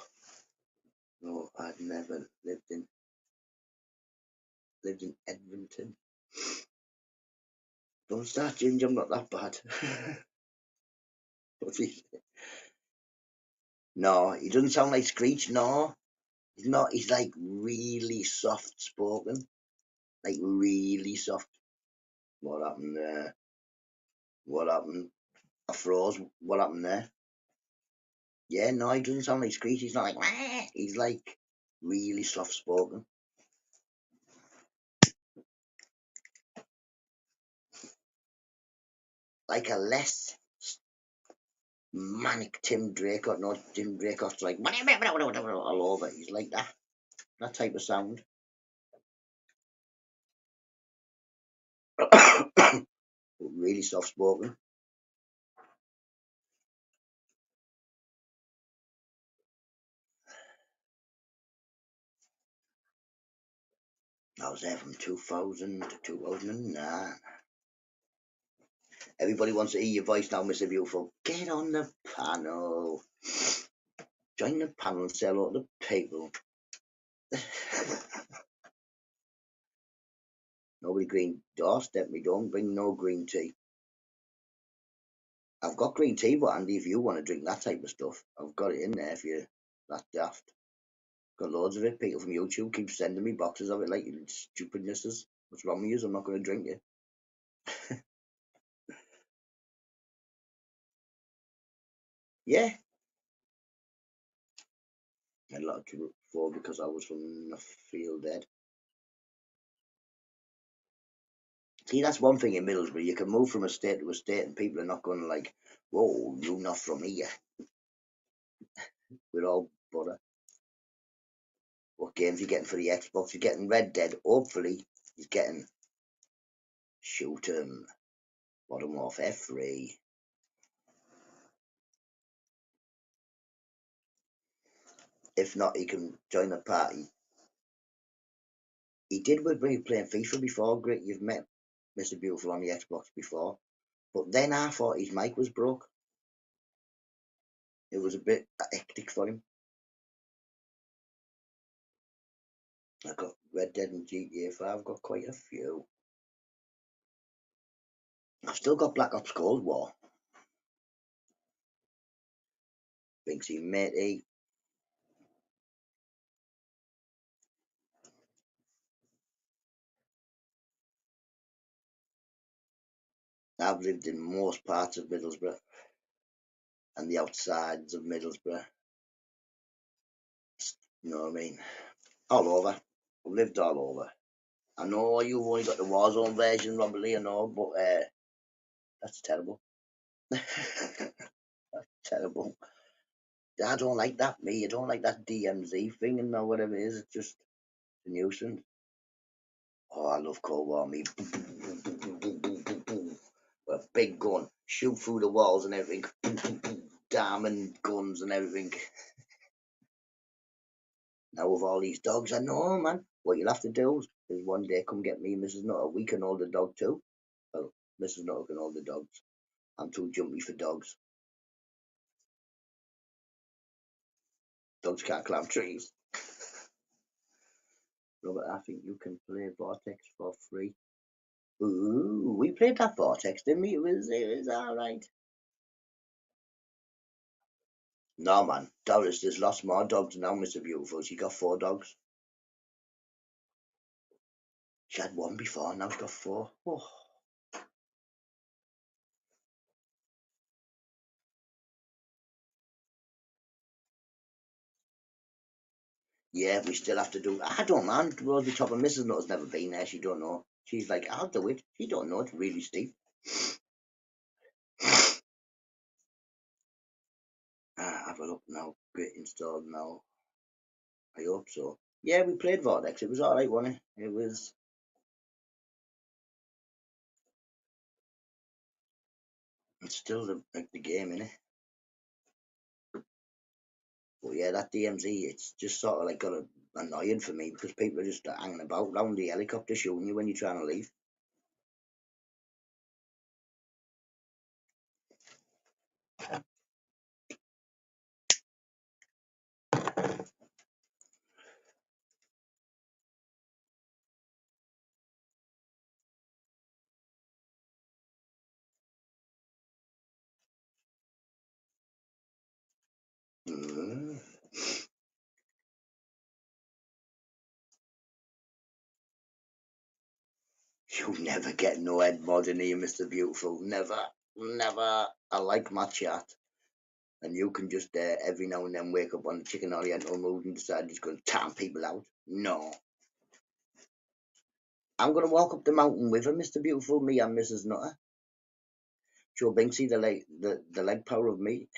No, I'd never lived in Edmonton. Don't start, Ginge. I'm not that bad. What's he say? No, he doesn't sound like Screech. No, he's not. He's like really soft spoken. Like really soft. What happened there? What happened? I froze. What happened there? Yeah, no, he doesn't sound like Screech. He's not like, wah. He's like really soft spoken. Like a less manic Tim Draycott. No, Tim Draycott's like all over. He's like that type of sound. Really soft spoken. I was there from 2000 to 2009. Everybody wants to hear your voice now, Mr. Beautiful. Get on the panel. Join the panel and say hello to the people. Nobody green doorstep me, don't bring no green tea. I've got green tea, but Andy, if you want to drink that type of stuff, I've got it in there if you're that daft. Got loads of it. People from YouTube keep sending me boxes of it like stupidnesses. What's wrong with you? I'm not going to drink it. Yeah. I had a lot of trouble before because I was from the field dead. See, that's one thing in Middlesbrough. You can move from a state to a state and people are not going to like, whoa, you're not from here. We're all butter. What games are you getting for the Xbox? You're getting Red Dead. Hopefully, he's getting Shoot 'em, Modern Warfare 3. If not, he can join the party. He did with me playing FIFA before. Great, you've met Mr. Beautiful on the Xbox before. But then I thought his mic was broke. It was a bit hectic for him. I got Red Dead and GTA 5. I've got quite a few. I've still got Black Ops Cold War. Binksy matey. I've lived in most parts of Middlesbrough and the outsides of Middlesbrough. You know what I mean? All over. I've lived all over. I know you've only got the Warzone version, Robert Lee, I know, but that's terrible. That's terrible. I don't like that, me. I don't like that DMZ thing and whatever it is. It's just a nuisance. Oh, I love Cold War, me. With a big gun, shoot through the walls and everything. Diamond guns and everything. Now with all these dogs, I know, man. What you'll have to do is one day come get me, Mrs. Nutter. We can hold the dog too. Well, Mrs. Nutter can hold the dogs. I'm too jumpy for dogs. Dogs can't climb trees. Robert, I think you can play Vortex for free. Ooh, we played that Vortex, didn't we? It was alright. No, man. Doris, there's lots more dogs now, Mr. Beautiful. She got 4 dogs. She had 1 before, now she's got 4. Oh. Yeah, we still have to do. I don't mind. Road the top of Mrs. Nutter's never been there. She don't know. She's like, I'll do it. She don't know. It's really steep. Have a look now. Great installed now. I hope so. Yeah, we played Vortex. It was alright, wasn't it? It was. It's still the game, innit? But yeah, that DMZ, it's just sort of like got annoying for me because people are just hanging about round the helicopter shooting you when you're trying to leave. Mm. You never get no head mod in here, Mr. Beautiful. Never. Never. I like my chat. And you can just every now and then wake up on the chicken oriental mood and decide you're going to turn people out. No. I'm going to walk up the mountain with her, Mr. Beautiful, me and Mrs. Nutter. Joe Binksy, the leg power of me.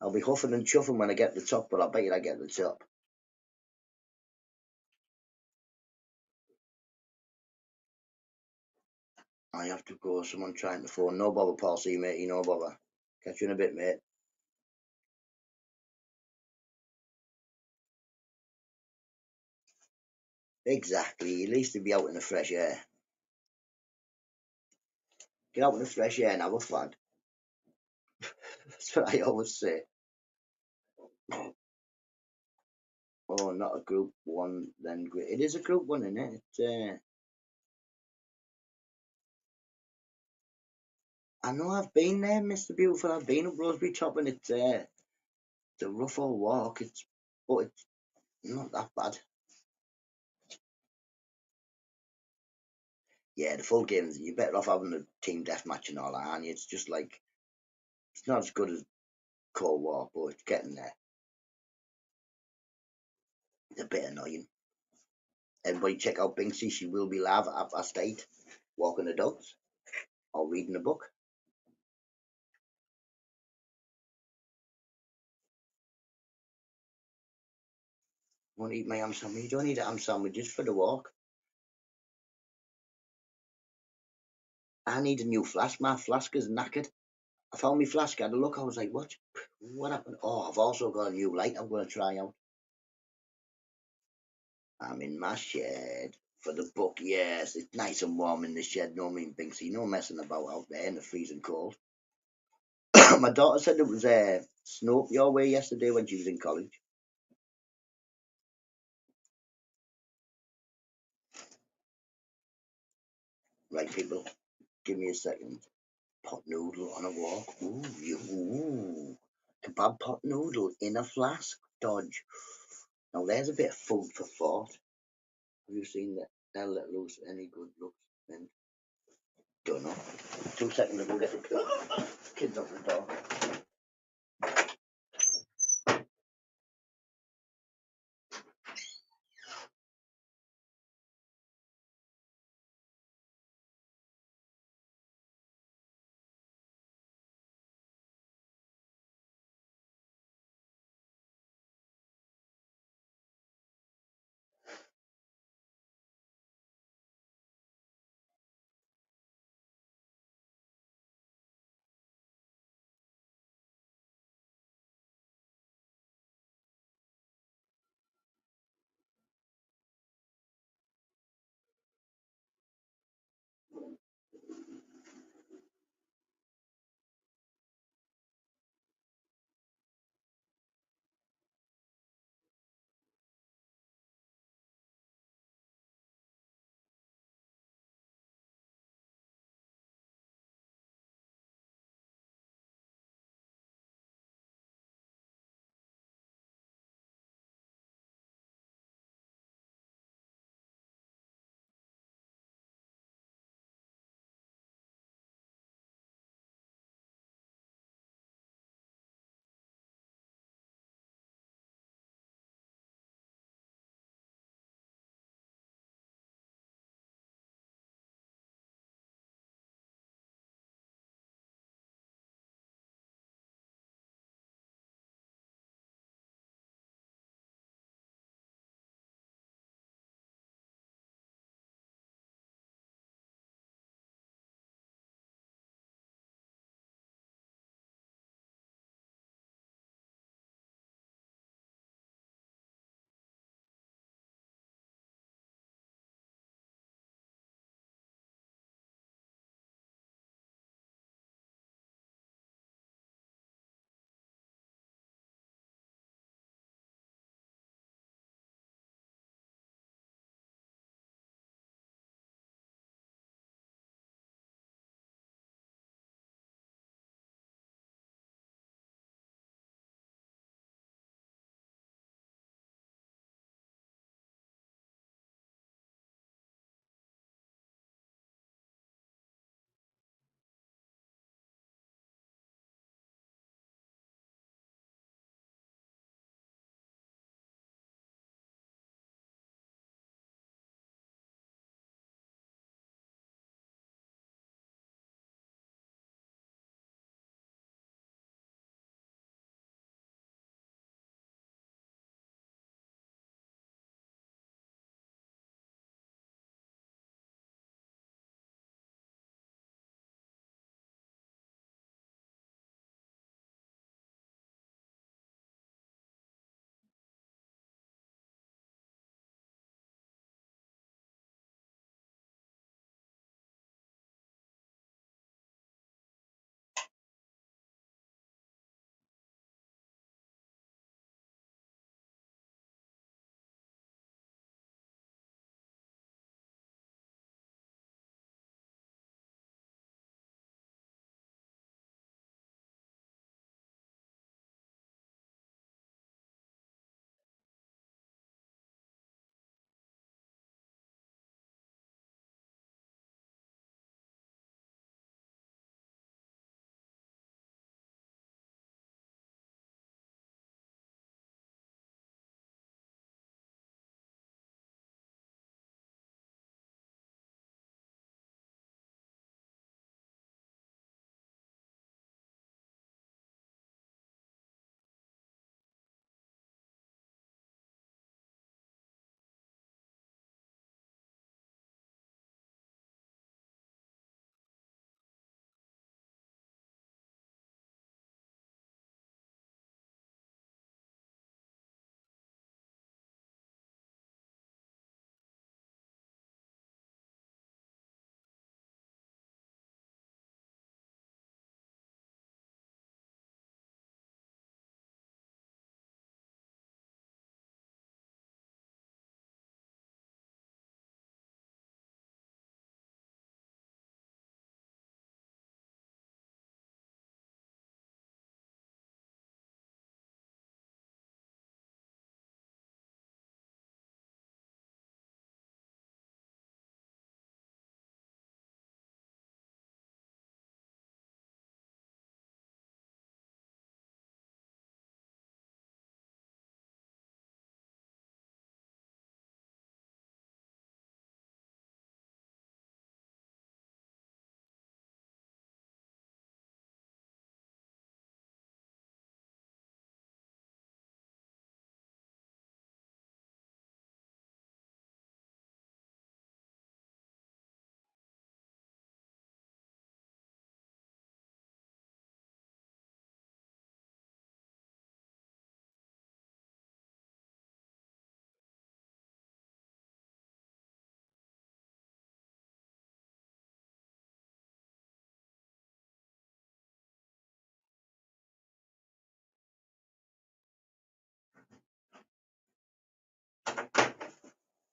I'll be huffing and chuffing when I get to the top, but I bet you I get to the top. I have to go. Someone trying to phone. No bother, Paul. See you, matey. No bother. Catch you in a bit, mate. Exactly. At least to be out in the fresh air. Get out in the fresh air and have a fag. That's what I always say. Oh, not a group one, then great. It is a group one, isn't it? I know I've been there, Mr. Beautiful. I've been up Rosebery Top, and it's a rough old walk. But it's not that bad. Yeah, the full games. You're better off having a team deathmatch and all that, aren't you? It's just like it's not as good as Cold War, but it's getting there. It's a bit annoying. Everybody check out Binksy. She will be live at 8:30, walking the dogs or reading a book. Want to eat my ham sandwich? You don't need a ham sandwich just for the walk. I need a new flask. My flask is knackered. I found my flask. I had a look. I was like, what? What happened? Oh, I've also got a new light I'm going to try out. I'm in my shed for the book. Yes, it's nice and warm in the shed. No mean Binksy. No messing about out there in the freezing cold. My daughter said it was snow up your way yesterday when she was in college. Right, people, give me a second. Pot noodle on a walk. Ooh. Kebab pot noodle in a flask. Dodge. Now there's a bit of food for thought. Have you seen that? They'll let loose any good looks. Then don't know. 2 seconds ago, get the kids off the door.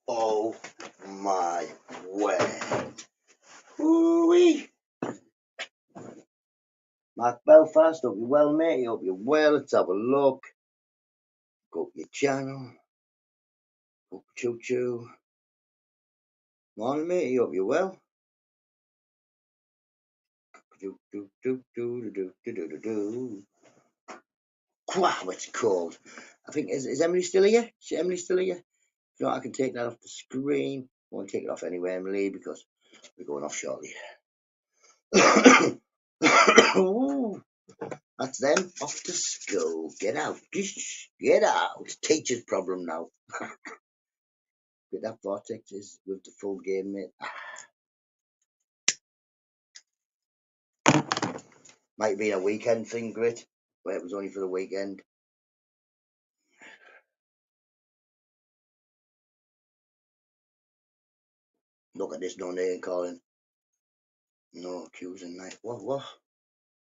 Oh my word. Woo-wee. Mark Belfast, hope you're well, mate. Hope you're well. Let's have a look. Go to your channel. Go choo choo. Morning, mate. Hope you're well. Do do do do do do do do do. Wow, it's cold. I think is Emily still here? Is Emily still here? If not, I can take that off the screen. I won't take it off anyway, Emily, because we're going off shortly. Ooh, that's them off to school. Get out. Get out. Teacher's problem now. But that vortex is with the full game, mate. Might have been a weekend thing, Grit, where it was only for the weekend. Look at this, no name calling. No accusing night. What?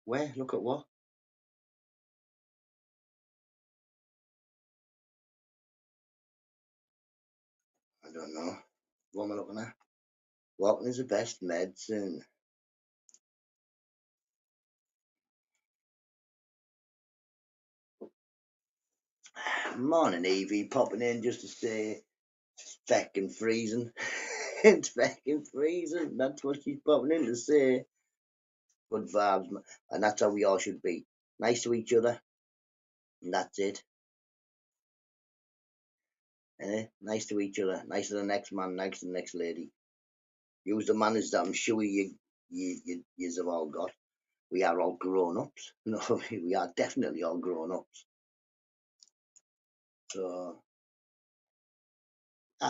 Where? Look at what? I don't know. What am I looking at? Walking is the best medicine. Morning, Evie, popping in just to say it's feckin' freezing. It's feckin' freezing. That's what she's popping in to say. Good vibes, and that's how we all should be. Nice to each other, and that's it. Nice to each other. Nice to the next man. Nice to the next lady. Use the manners that I'm sure you have all got. We are all grown ups. No, we are definitely all grown ups. So,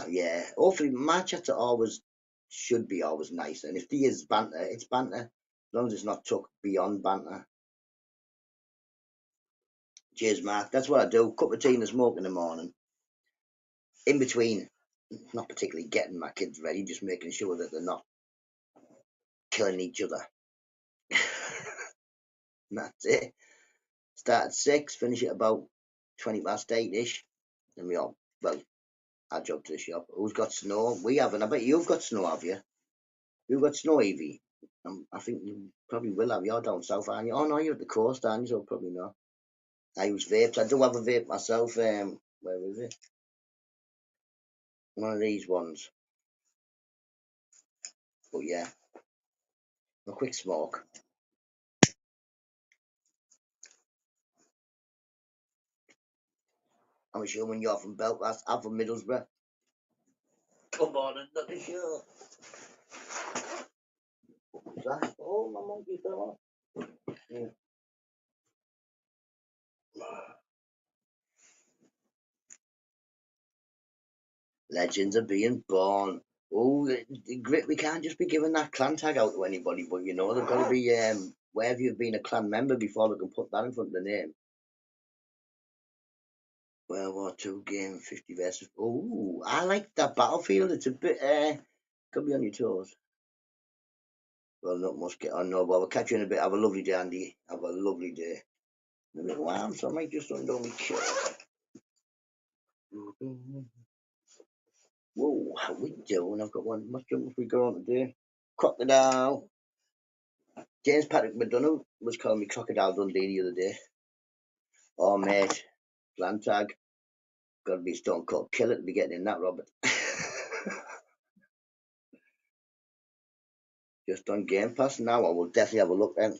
yeah. Hopefully, my chats are always should be always nice. And if there is banter, it's banter. As long as it's not took beyond banter. Cheers, Mark. That's what I do. Cup of tea and a smoke in the morning. In between, not particularly getting my kids ready, just making sure that they're not killing each other. That's it. Start at 6, finish at about 20 past 8-ish. Then we all, well, I jog to the shop. Who's got snow? We haven't. I bet you've got snow, have you? You've got snow, Evie? I think you probably will have. You're down south, aren't you? Oh, no, you're at the coast, aren't you? So probably not. I use vapes. I do have a vape myself. Where is it? One of these ones. But yeah, a quick smoke. I'm assuming you're from Belfast. I'm from Middlesbrough. Come on, I'm not sure. What's that? Oh, my monkey fell off. Yeah. Legends are being born. Oh, we can't just be giving that clan tag out to anybody, but you know, they've got to be, where have you been a clan member before they can put that in front of the name? World War II game, 50 versus. Oh, I like that battlefield. It's a bit, could be on your toes. Well, not much get on, no, but we'll catch you in a bit. Have a lovely day, Andy. Have a lovely day. A little warm, so I might just undo my shirt. Whoa, how we doing? I've got one. Much jump if we go on today. Crocodile. James Patrick McDonough was calling me Crocodile Dundee the other day. Oh, mate. Clan tag. Gotta be Stone Cold Killer to be getting in that, Robert. Just on Game Pass now. I will definitely have a look then.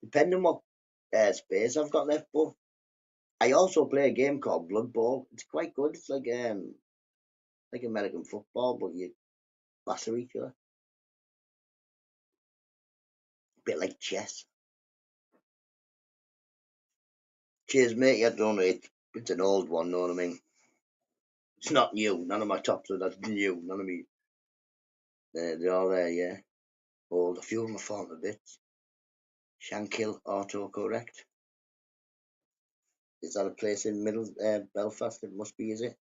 Depending on what space I've got left, but I also play a game called Blood Bowl. It's quite good. It's like American football, but you batter each other. A bit like chess. Cheers, mate. I don't know. It's an old one, know what I mean? It's not new. None of my tops are that's new. None of me. They're all there, yeah. Old. A few of them are falling a bit. Shankill autocorrect. Is that a place in middle Belfast? It must be, is it?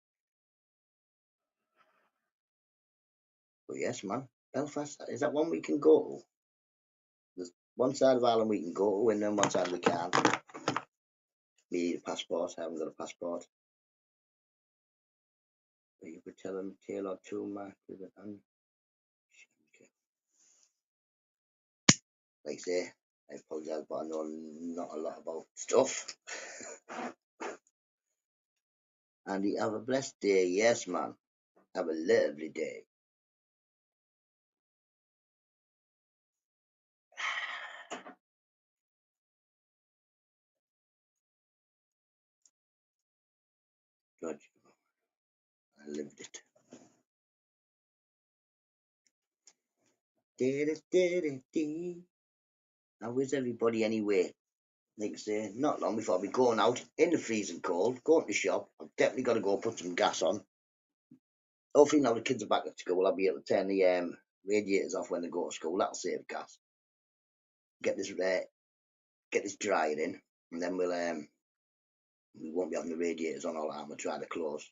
But yes, man. Belfast, is that one we can go to? There's one side of Ireland we can go to, and then one side we can't. We need a passport. I haven't got a passport. tell him tail or two mark with it. Like I say, I apologise, but I know not a lot about stuff. Andy, have a blessed day. Yes, man. Have a lovely day. God, I lived it. How is everybody anyway? Like I say, not long before I'll be going out in the freezing cold, going to the shop. I've definitely got to go put some gas on. Hopefully now the kids are back at school, I'll be able to turn the radiators off when they go to school. That'll save gas. Get this drying in, and then we won't be having the radiators on all the time. We'll try to close.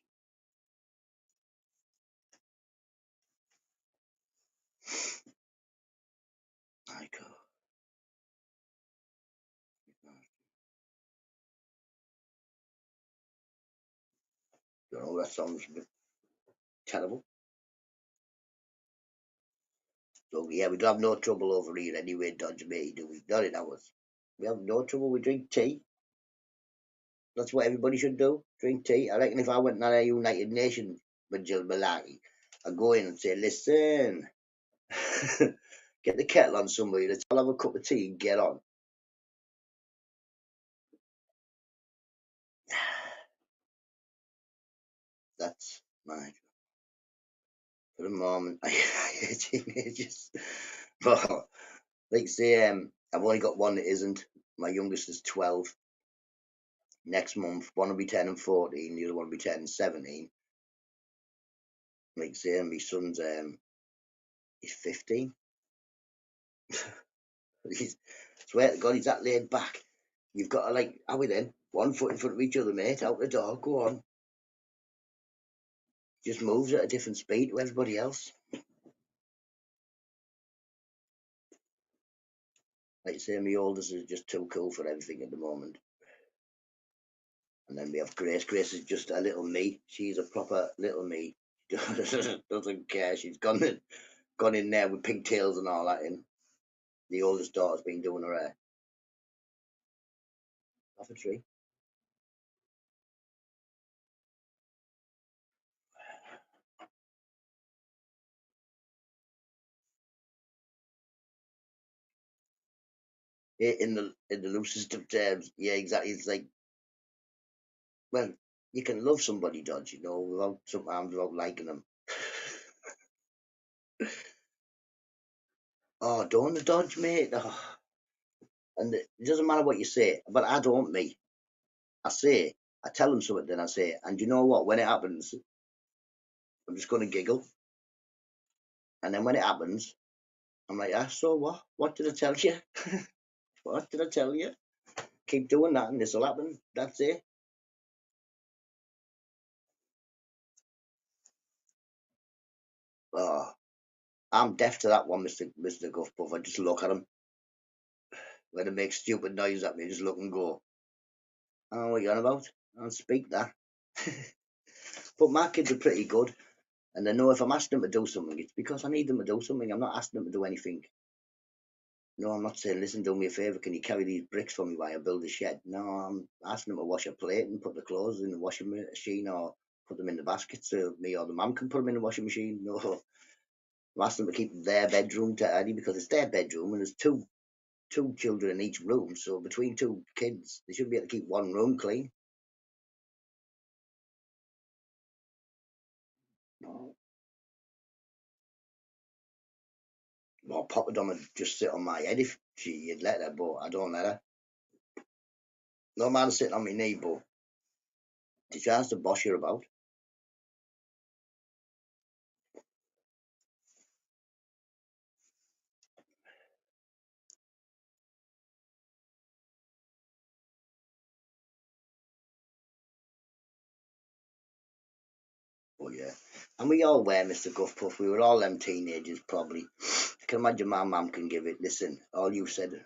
Michael. Don't know, that sounds a bit terrible. So yeah, we don't have no trouble over here anyway, Dodge me, do we? Not in ours. We have no trouble. We drink tea. That's what everybody should do. Drink tea. I reckon if I went to the United Nations with Jill Malaki, I'd go in and say, listen, get the kettle on somebody. Let's all have a cup of tea and get on. That's my for the moment. I hate teenagers. But like say, I've only got one that isn't. My youngest is 12. Next month, one will be turning 14, the other one will be turning 17. Like say, my son's he's 15. He's, swear to God, he's that laid back. You've got to like, how we then? 1 foot in front of each other, mate. Out the door, go on. Just moves at a different speed to everybody else. Like I say, my oldest is just too cool for everything at the moment. And then we have Grace. Grace is just a little me. She's a proper little me. Doesn't care. She's gone in there with pigtails and all that in. The oldest daughter's been doing her hair. Off a tree. In the loosest of terms, yeah, exactly. It's like, well, you can love somebody, Dodge, without sometimes without liking them. Oh, don't the Dodge, mate. Oh. And it doesn't matter what you say, but I don't, me. I tell them something, then I say, and you know what? When it happens, I'm just going to giggle. And then when it happens, I'm like, ah, so what? What did I tell you? What did I tell you? Keep doing that and this will happen. That's it. Oh, I'm deaf to that one, Mr. Guffpuff. I just look at him. When they make stupid noise at me, just look and go, oh, what are you on about? I'll speak that. But my kids are pretty good. And they know if I'm asking them to do something, it's because I need them to do something. I'm not asking them to do anything. No, I'm not saying, listen, do me a favour, can you carry these bricks for me while I build a shed? No, I'm asking them to wash a plate and put the clothes in the washing machine or put them in the basket so me or the mum can put them in the washing machine. No, I'm asking them to keep their bedroom tidy because it's their bedroom and there's two children in each room. So between two kids, they should be able to keep one room clean. Well, Papa Dom would just sit on my head if she'd let her, but I don't let her. No matter sitting on my knee, but she tries to boss you about. But yeah, and we all were, Mr. Guffpuff. We were all them teenagers, probably. I can imagine my mum can give it. Listen, all you said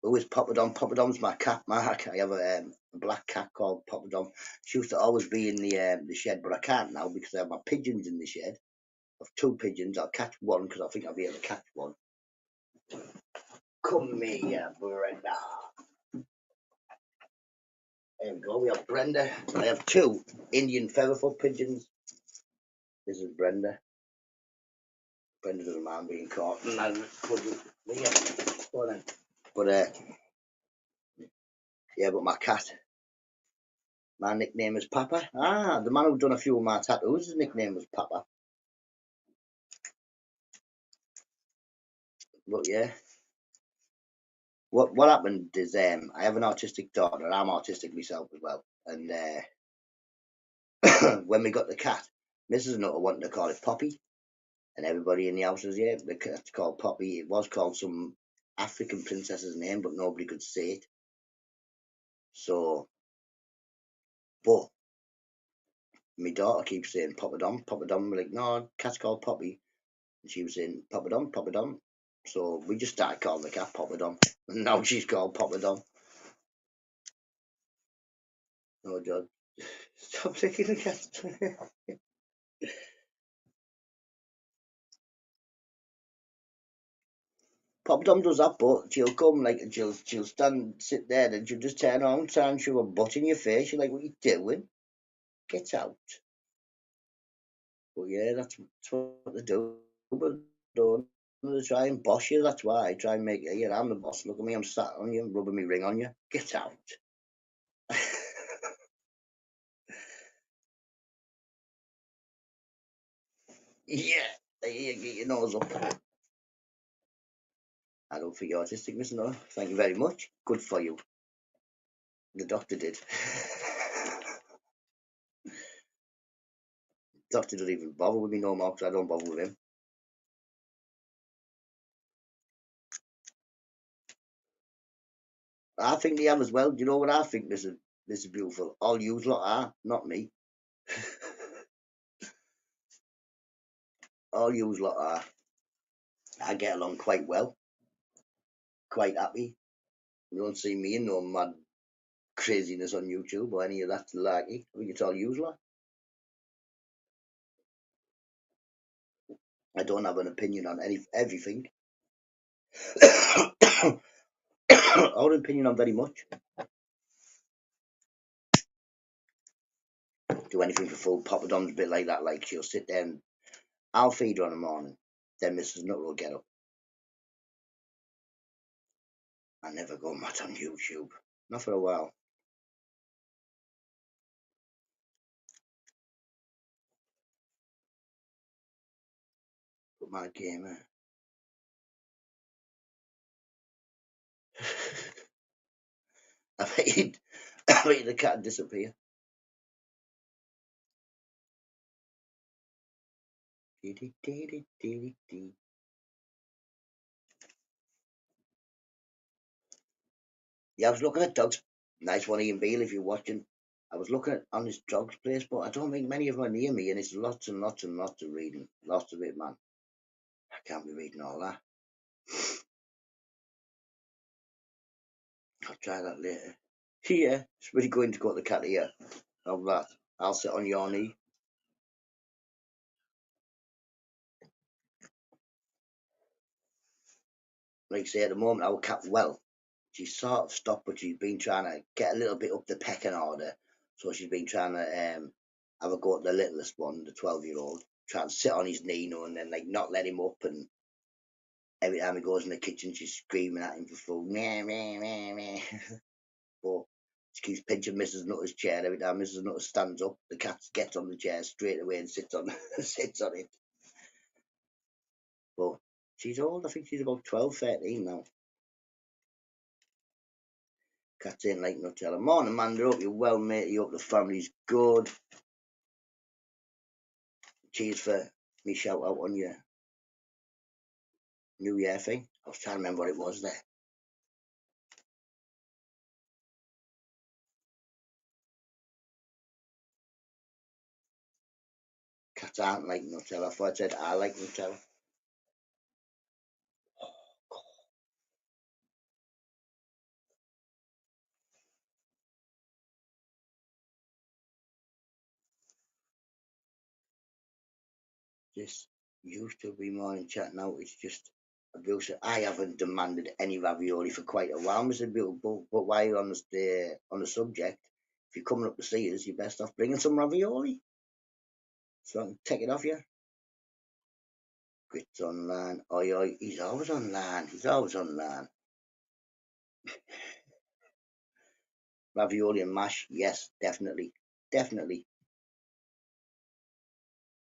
Who is Papa Dom? Papa Dom's my cat, Mark. I have a black cat called Papa Dom. She used to always be in the shed, but I can't now because I have my pigeons in the shed. I've 2 pigeons. I'll catch one because I think I'll be able to catch one. Come here, Brenda. There we go. We have Brenda. I have 2 Indian featherfoot pigeons. This is Brenda. Brenda doesn't mind being caught. And I couldn't. But yeah, but my cat. My nickname is Papa. Ah, the man who done a few of my tattoos, his nickname was Papa. But yeah, what happened is I have an autistic daughter. I'm autistic myself as well. And when we got the cat, Mrs. Nutter wanted to call it Poppy, and everybody in the house was, yeah, the cat's called Poppy. It was called some African princess's name, but nobody could say it. So, but my daughter keeps saying Papa Dom, Papa Dom. We're like, no, cat's called Poppy. And she was saying Papa Dom, Papa Dom. So we just started calling the cat Papa Dom. And now she's called Papa Dom. No, John. Stop taking the cat. Papa Dom does that, but she'll come like and she'll sit there and she'll just turn around, try and shove a butt in your face. You're like, what are you doing? Get out. But yeah, that's what they do. But don't they try and boss you? That's why I try and make it. Yeah, I'm the boss. Look at me, I'm sat on you, I'm rubbing my ring on you. Get out. Yeah, you get your nose up. I don't think you're autistic, Mr. No. Thank you very much. Good for you. The doctor did. The doctor doesn't even bother with me no more because I don't bother with him. I think they have as well. Do you know what I think? This is beautiful. All yous lot are, not me. All yous lot are. I get along quite well, quite happy. You don't see me in no mad craziness on YouTube or any of that larky. I think it's all yous lot. I don't have an opinion on everything. Our opinion on very much. Do anything for full. Papa Dom's a bit like that. Like she'll sit there and I'll feed her in the morning. Then Mrs. Nutter will get up. I never go much on YouTube. Not for a while. But my gamer. I bet the cat disappear. Yeah, I was looking at dogs. Nice one, Ian Beale, if you're watching. I was looking at on this dog's place, but I don't think many of them are near me, and it's lots and lots and lots of reading. Lots of it, man. I can't be reading all that. I'll try that later. Yeah, it's really going to go to the cat here. Of that. I'll sit on your knee. Like I say, at the moment, our cat, well, she's sort of stopped, but she's been trying to get a little bit up the pecking order. So she's been trying to have a go at the littlest one, the 12-year-old, try and sit on his knee, you know, and then like not let him up. And every time he goes in the kitchen, she's screaming at him for food. Meh, meh, meh, meh. But she keeps pinching Mrs. Nutter's chair every time Mrs. Nutter stands up. The cat gets on the chair straight away and sits on sits on it. But she's old. I think she's about 12, 13 now. Cats ain't like Nutella. Morning, man. I hope you're well, mate. You hope the family's good. Cheers for me shout out on your New Year thing. I was trying to remember what it was there. Cats aren't like Nutella. I thought I said I like Nutella. This used to be morning chat. Now it's just abusive. I haven't demanded any ravioli for quite a while, Mr. Beautiful. But while you're on the subject, if you're coming up to see us, you're best off bringing some ravioli so I can take it off you. Grits online. Oi, oi, he's always online. He's always online. Ravioli and mash, yes, definitely, definitely.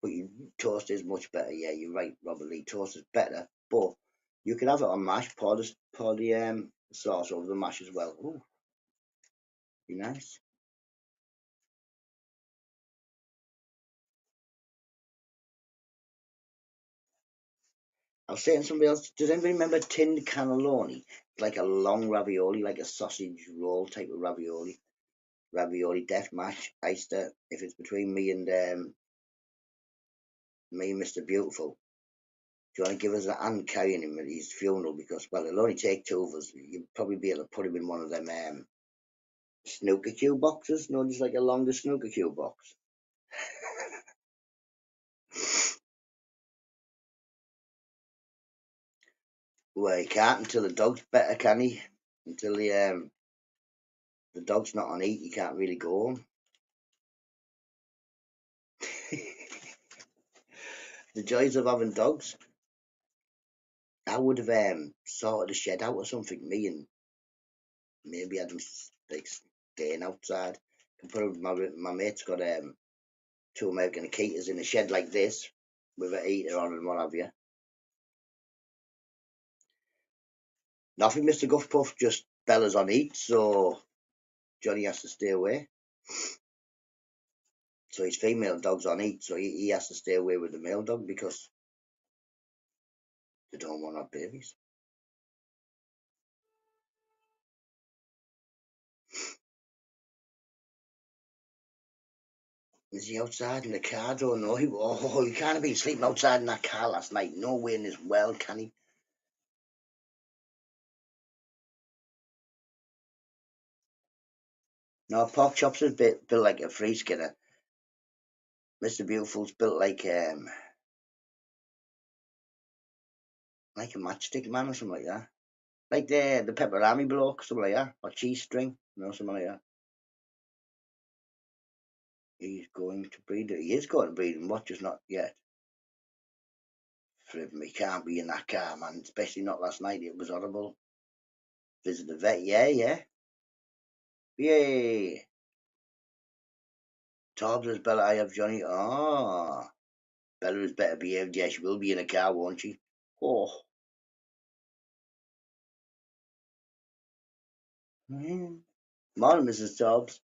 But toast is much better. Yeah, you're right, Robert Lee. Toast is better, but you can have it on mash. Pour the sauce over the mash as well. Ooh, be nice. I was saying to somebody else. Does anybody remember tinned cannelloni? It's like a long ravioli, like a sausage roll type of ravioli. Ravioli, death match, Easter. If it's between me and Mr. Beautiful, do you want to give us a hand carrying him at his funeral? Because, well, it'll only take two of us. You'll probably be able to put him in one of them snooker cue boxes. No, just like a longer snooker cue box. Well, he can't until the dog's better, can he? Until the dog's not on eat, you can't really go home. The joys of having dogs. I would have sorted a shed out or something, me, and maybe had them like staying outside. My mate's got two American Akitas in a shed like this with a heater on and what have you. Nothing, Mr. Guff Puff, just Bella's on eat, so Johnny has to stay away. So his female dog's on eat, so he has to stay away with the male dog because they don't want to have babies. Is he outside in the car? I don't know. He can't have been sleeping outside in that car last night. No way in his world can he. No, Pork Chops is built like a free skinner. Mr. Beautiful's built like a matchstick man or something like that. Like the pepperami bloke, something like that. Or cheese string, something like that. He's going to breed it. He is going to breed him, but just not yet. For him, he can't be in that car, man. Especially not last night. It was horrible. Visit the vet, yeah. Yay. Tobbs is Bella, I have Johnny. Oh. Bella is better behaved. Yeah, she will be in a car, won't she? Oh. Mm. Morning, Mrs. Tobbs.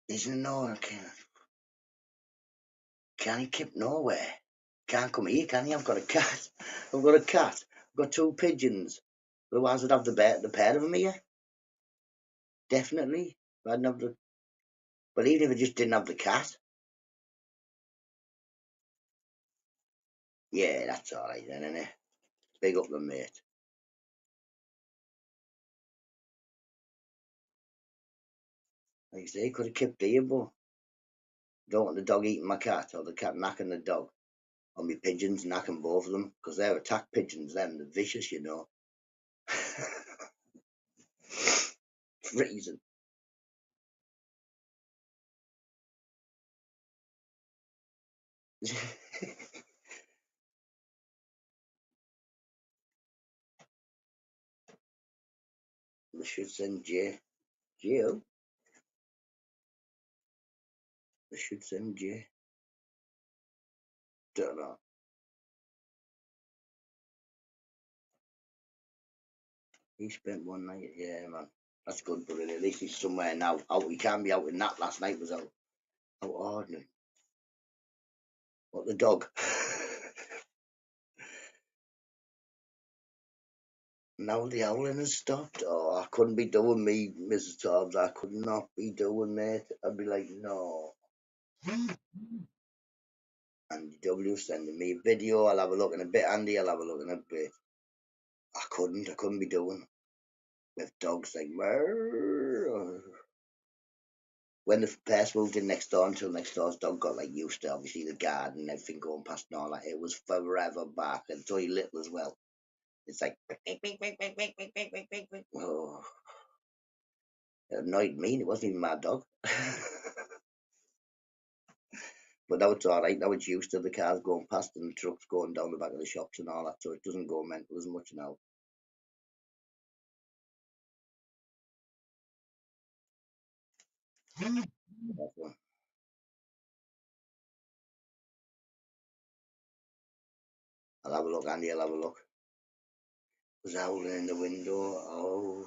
Isn't no, can he keep nowhere? Can't come here, can he? I've got a cat. I've got a cat. I've got two pigeons. Otherwise, I'd have the pair of them here. Definitely. I'd have the. But even if I just didn't have the cat, yeah, that's all right then, isn't it? Big up the mate. Like I say, could have kept here, but don't want the dog eating my cat or the cat knacking the dog. Or my pigeons knacking both of them because they're attack pigeons. Them, they're vicious, you know. Freezing. They should send Jay. Geo. They should send Jay. Don't know. He spent one night. Yeah, man. That's good, but at least he's somewhere now. Out. He can't be out in that. Last night was out ordinary. What the dog? Now the howling has stopped. Oh, I couldn't be doing me, Mrs. Tobbs. I could not be doing, mate. I'd be like, no. Andy W sending me a video. I'll have a look in a bit, Andy. I'll have a look in a bit. I couldn't be doing with dogs like when the first moved in next door, until next door's dog got like used to obviously the garden and everything going past and all that, it was forever bark, and so he little as well. It's like oh, it annoyed me. It wasn't even my dog. But now it's all right. Now it's used to the cars going past and the trucks going down the back of the shops and all that, so it doesn't go mental as much now. I'll have a look, Andy. I'll have a look. Was howling in the window.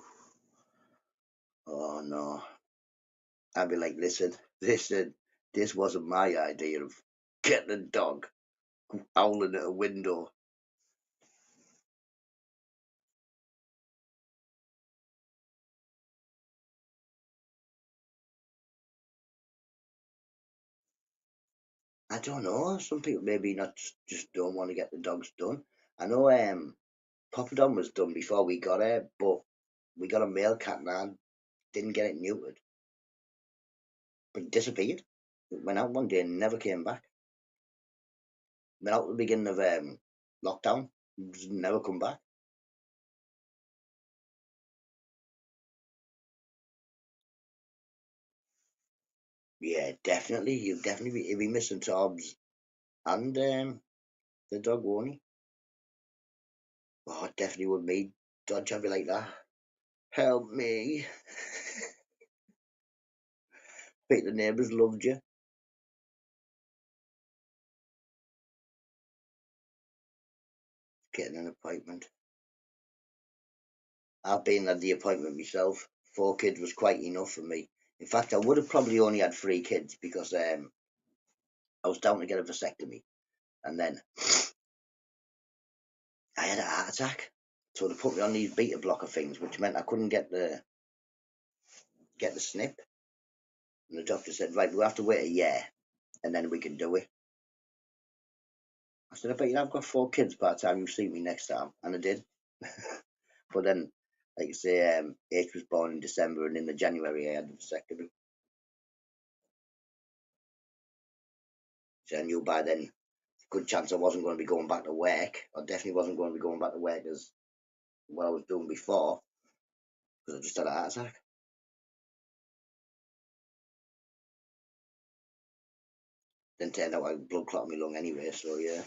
Oh no. I'd be like, listen, this wasn't my idea of getting a dog howling at a window. I don't know. Some people maybe not just don't want to get the dogs done. I know Papa Don was done before we got her, but we got a male cat and I didn't get it neutered. But it disappeared. It went out one day and never came back. Went out at the beginning of lockdown, just never come back. Yeah, definitely. He'll definitely he'll be missing Tobbs and the dog, won't he? Oh, it definitely would me. Dodge, I'd be like that. Help me. Bet the neighbours loved you. Getting an appointment. I've been at the appointment myself. 4 kids was quite enough for me. In fact, I would have probably only had 3 kids because I was down to get a vasectomy, and then I had a heart attack. So they put me on these beta blocker things, which meant I couldn't get the snip. And the doctor said, right, we'll have to wait a year, and then we can do it. I said, I bet you I've got 4 kids by the time you see me next time, and I did. But then, like you say, H was born in December, and in the January I had the vasectomy. So I knew by then, good chance I wasn't going to be going back to work. I definitely wasn't going to be going back to work as what I was doing before, because I just had a heart attack. Then turned out I had blood clot in my lung anyway, so yeah.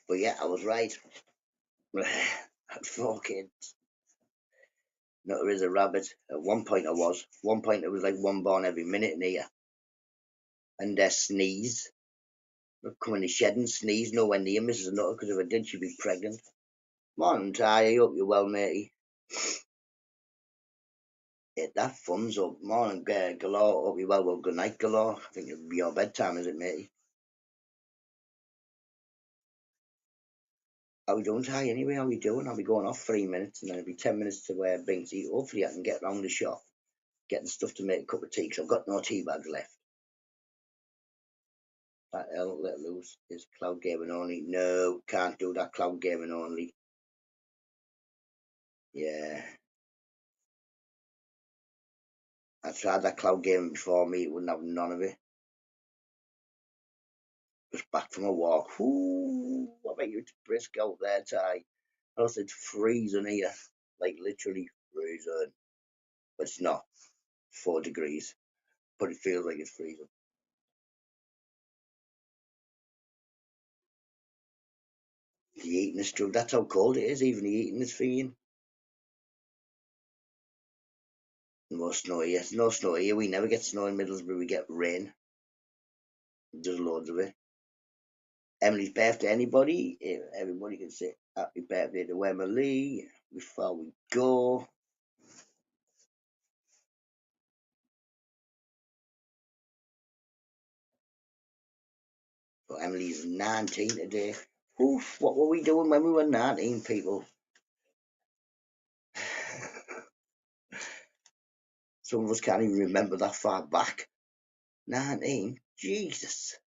But yeah, I was right. I had 4 kids. Nutter is a rabbit. At one point I was. One point there was like one born every minute in here. And sneeze. I'd come in the shed and sneeze nowhere near Mrs. Nutter, because if I did, she'd be pregnant. Morning, Ty. I hope you're well, matey. Hit that thumbs up. Morning, Galore. Hope you're well. Well, good night, Galore. I think it'll be your bedtime, is it, matey? How we doing, Ty? Anyway, how we doing? I'll be going off 3 minutes, and then it'll be 10 minutes to Binksy. Hopefully, I can get round the shop, get the stuff to make a cup of tea, because I've got no tea bags left. That L let loose is cloud gaming only. No, can't do that. Cloud gaming only. Yeah, I tried that cloud gaming before me. It wouldn't have none of it. Just back from a walk. Ooh, I bet you it's brisk out there, Ty. Else it's freezing here, like literally freezing. But it's not. 4 degrees, but it feels like it's freezing. The heating is true. That's how cold it is. Even the heating is freezing. No snow here. No snow here. We never get snow in Middlesbrough. We get rain. There's loads of it. Emily's birthday. Anybody? Everybody can say happy birthday to Emily before we go. So Emily's 19 today. Oof, what were we doing when we were 19, people? Some of us can't even remember that far back. 19? Jesus.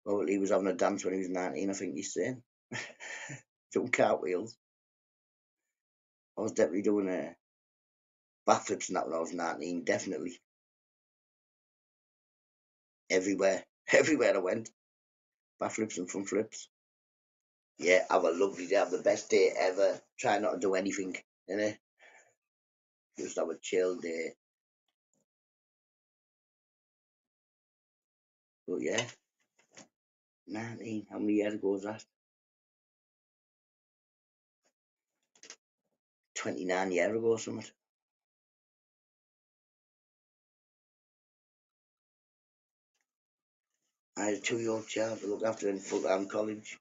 Well, he was having a dance when he was 19, I think he's saying. Doing cartwheels. I was definitely doing backflips and that when I was 19, definitely. Everywhere. Everywhere I went. Backflips and front flips. Yeah, have a lovely day, have the best day ever. Try not to do anything, innit? Just have a chill day. But yeah, 19, how many years ago was that? 29 years ago or something. I had a 2-year-old child to look after in full-time college.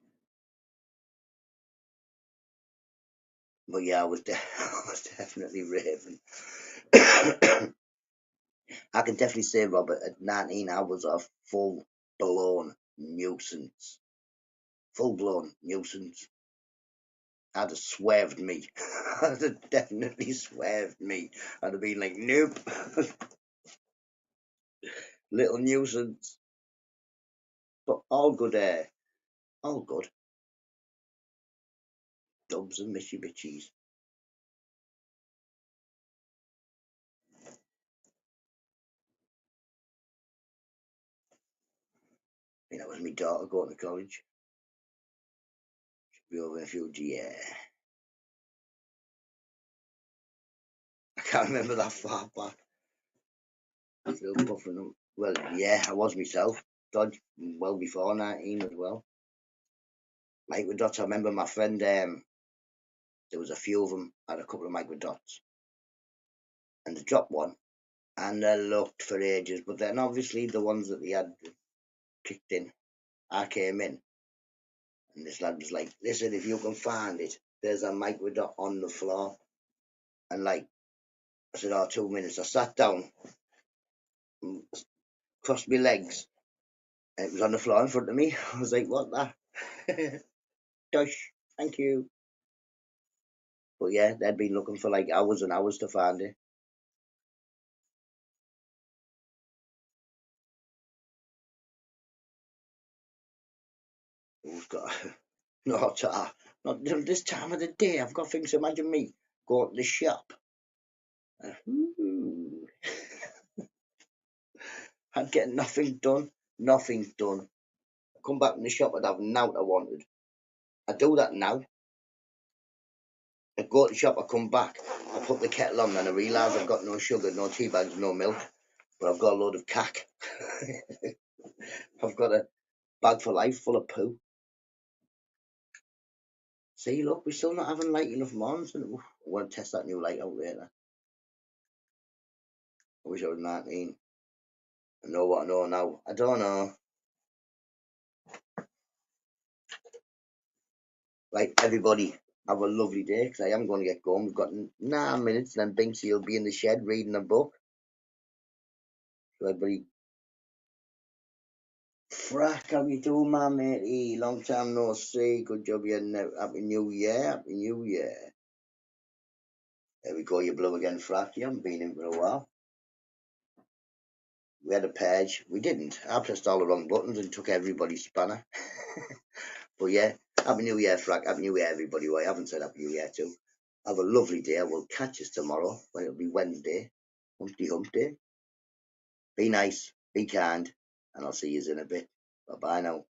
But yeah, I was definitely raving. I can definitely say, Robert, at 19, I was a full-blown nuisance. Full-blown nuisance. I'd have swerved me. I'd have definitely swerved me. I'd have been like, nope. Little nuisance. But all good, all good. Dubs and Mitchy Bitchies. You know, it was my daughter going to college. She'll be over in a few years. I can't remember that far back. Still buffing them. Well, yeah, I was myself. Dodge well before 19 as well. Micro dots. I remember my friend. There was a few of them. Had a couple of micro dots, and they dropped one, and they looked for ages. But then obviously the ones that they had kicked in, I came in, and this lad was like, "Listen, if you can find it, there's a micro dot on the floor." And like I said, "Oh, 2 minutes." I sat down, crossed my legs, and it was on the floor in front of me. I was like, "What that?" Dosh, thank you. But yeah, they'd been looking for like hours and hours to find it. Who's got not not this time of the day? I've got things. Imagine me going to the shop. I'd get nothing done. Nothing done. I come back from the shop. I'd have nought I wanted. I do that now. I go to the shop. I come back. I put the kettle on, and I realise I've got no sugar, no tea bags, no milk, but I've got a load of cack. I've got a bag for life full of poo. See, look, we're still not having light enough mornings. I want to test that new light out later. I wish I was 19. I know what I know now. I don't know. Right, everybody, have a lovely day, because I am going to get going. We've got 9 minutes, and then Binksy will be in the shed reading a book. So everybody, Frack, how you doing, my matey? Long time no see. Good job, you. Happy New Year. Happy New Year. There we go, you blue again, Frack. You haven't been in for a while. We had a purge. We didn't. I pressed all the wrong buttons and took everybody's spanner. But yeah, Happy New Year, Frack. Happy New Year, everybody. Well, I haven't said Happy New Year too. Have a lovely day. We'll catch us tomorrow when it'll be Wednesday. Humpty Hump Day. Be nice, be kind, and I'll see you in a bit. Bye bye now.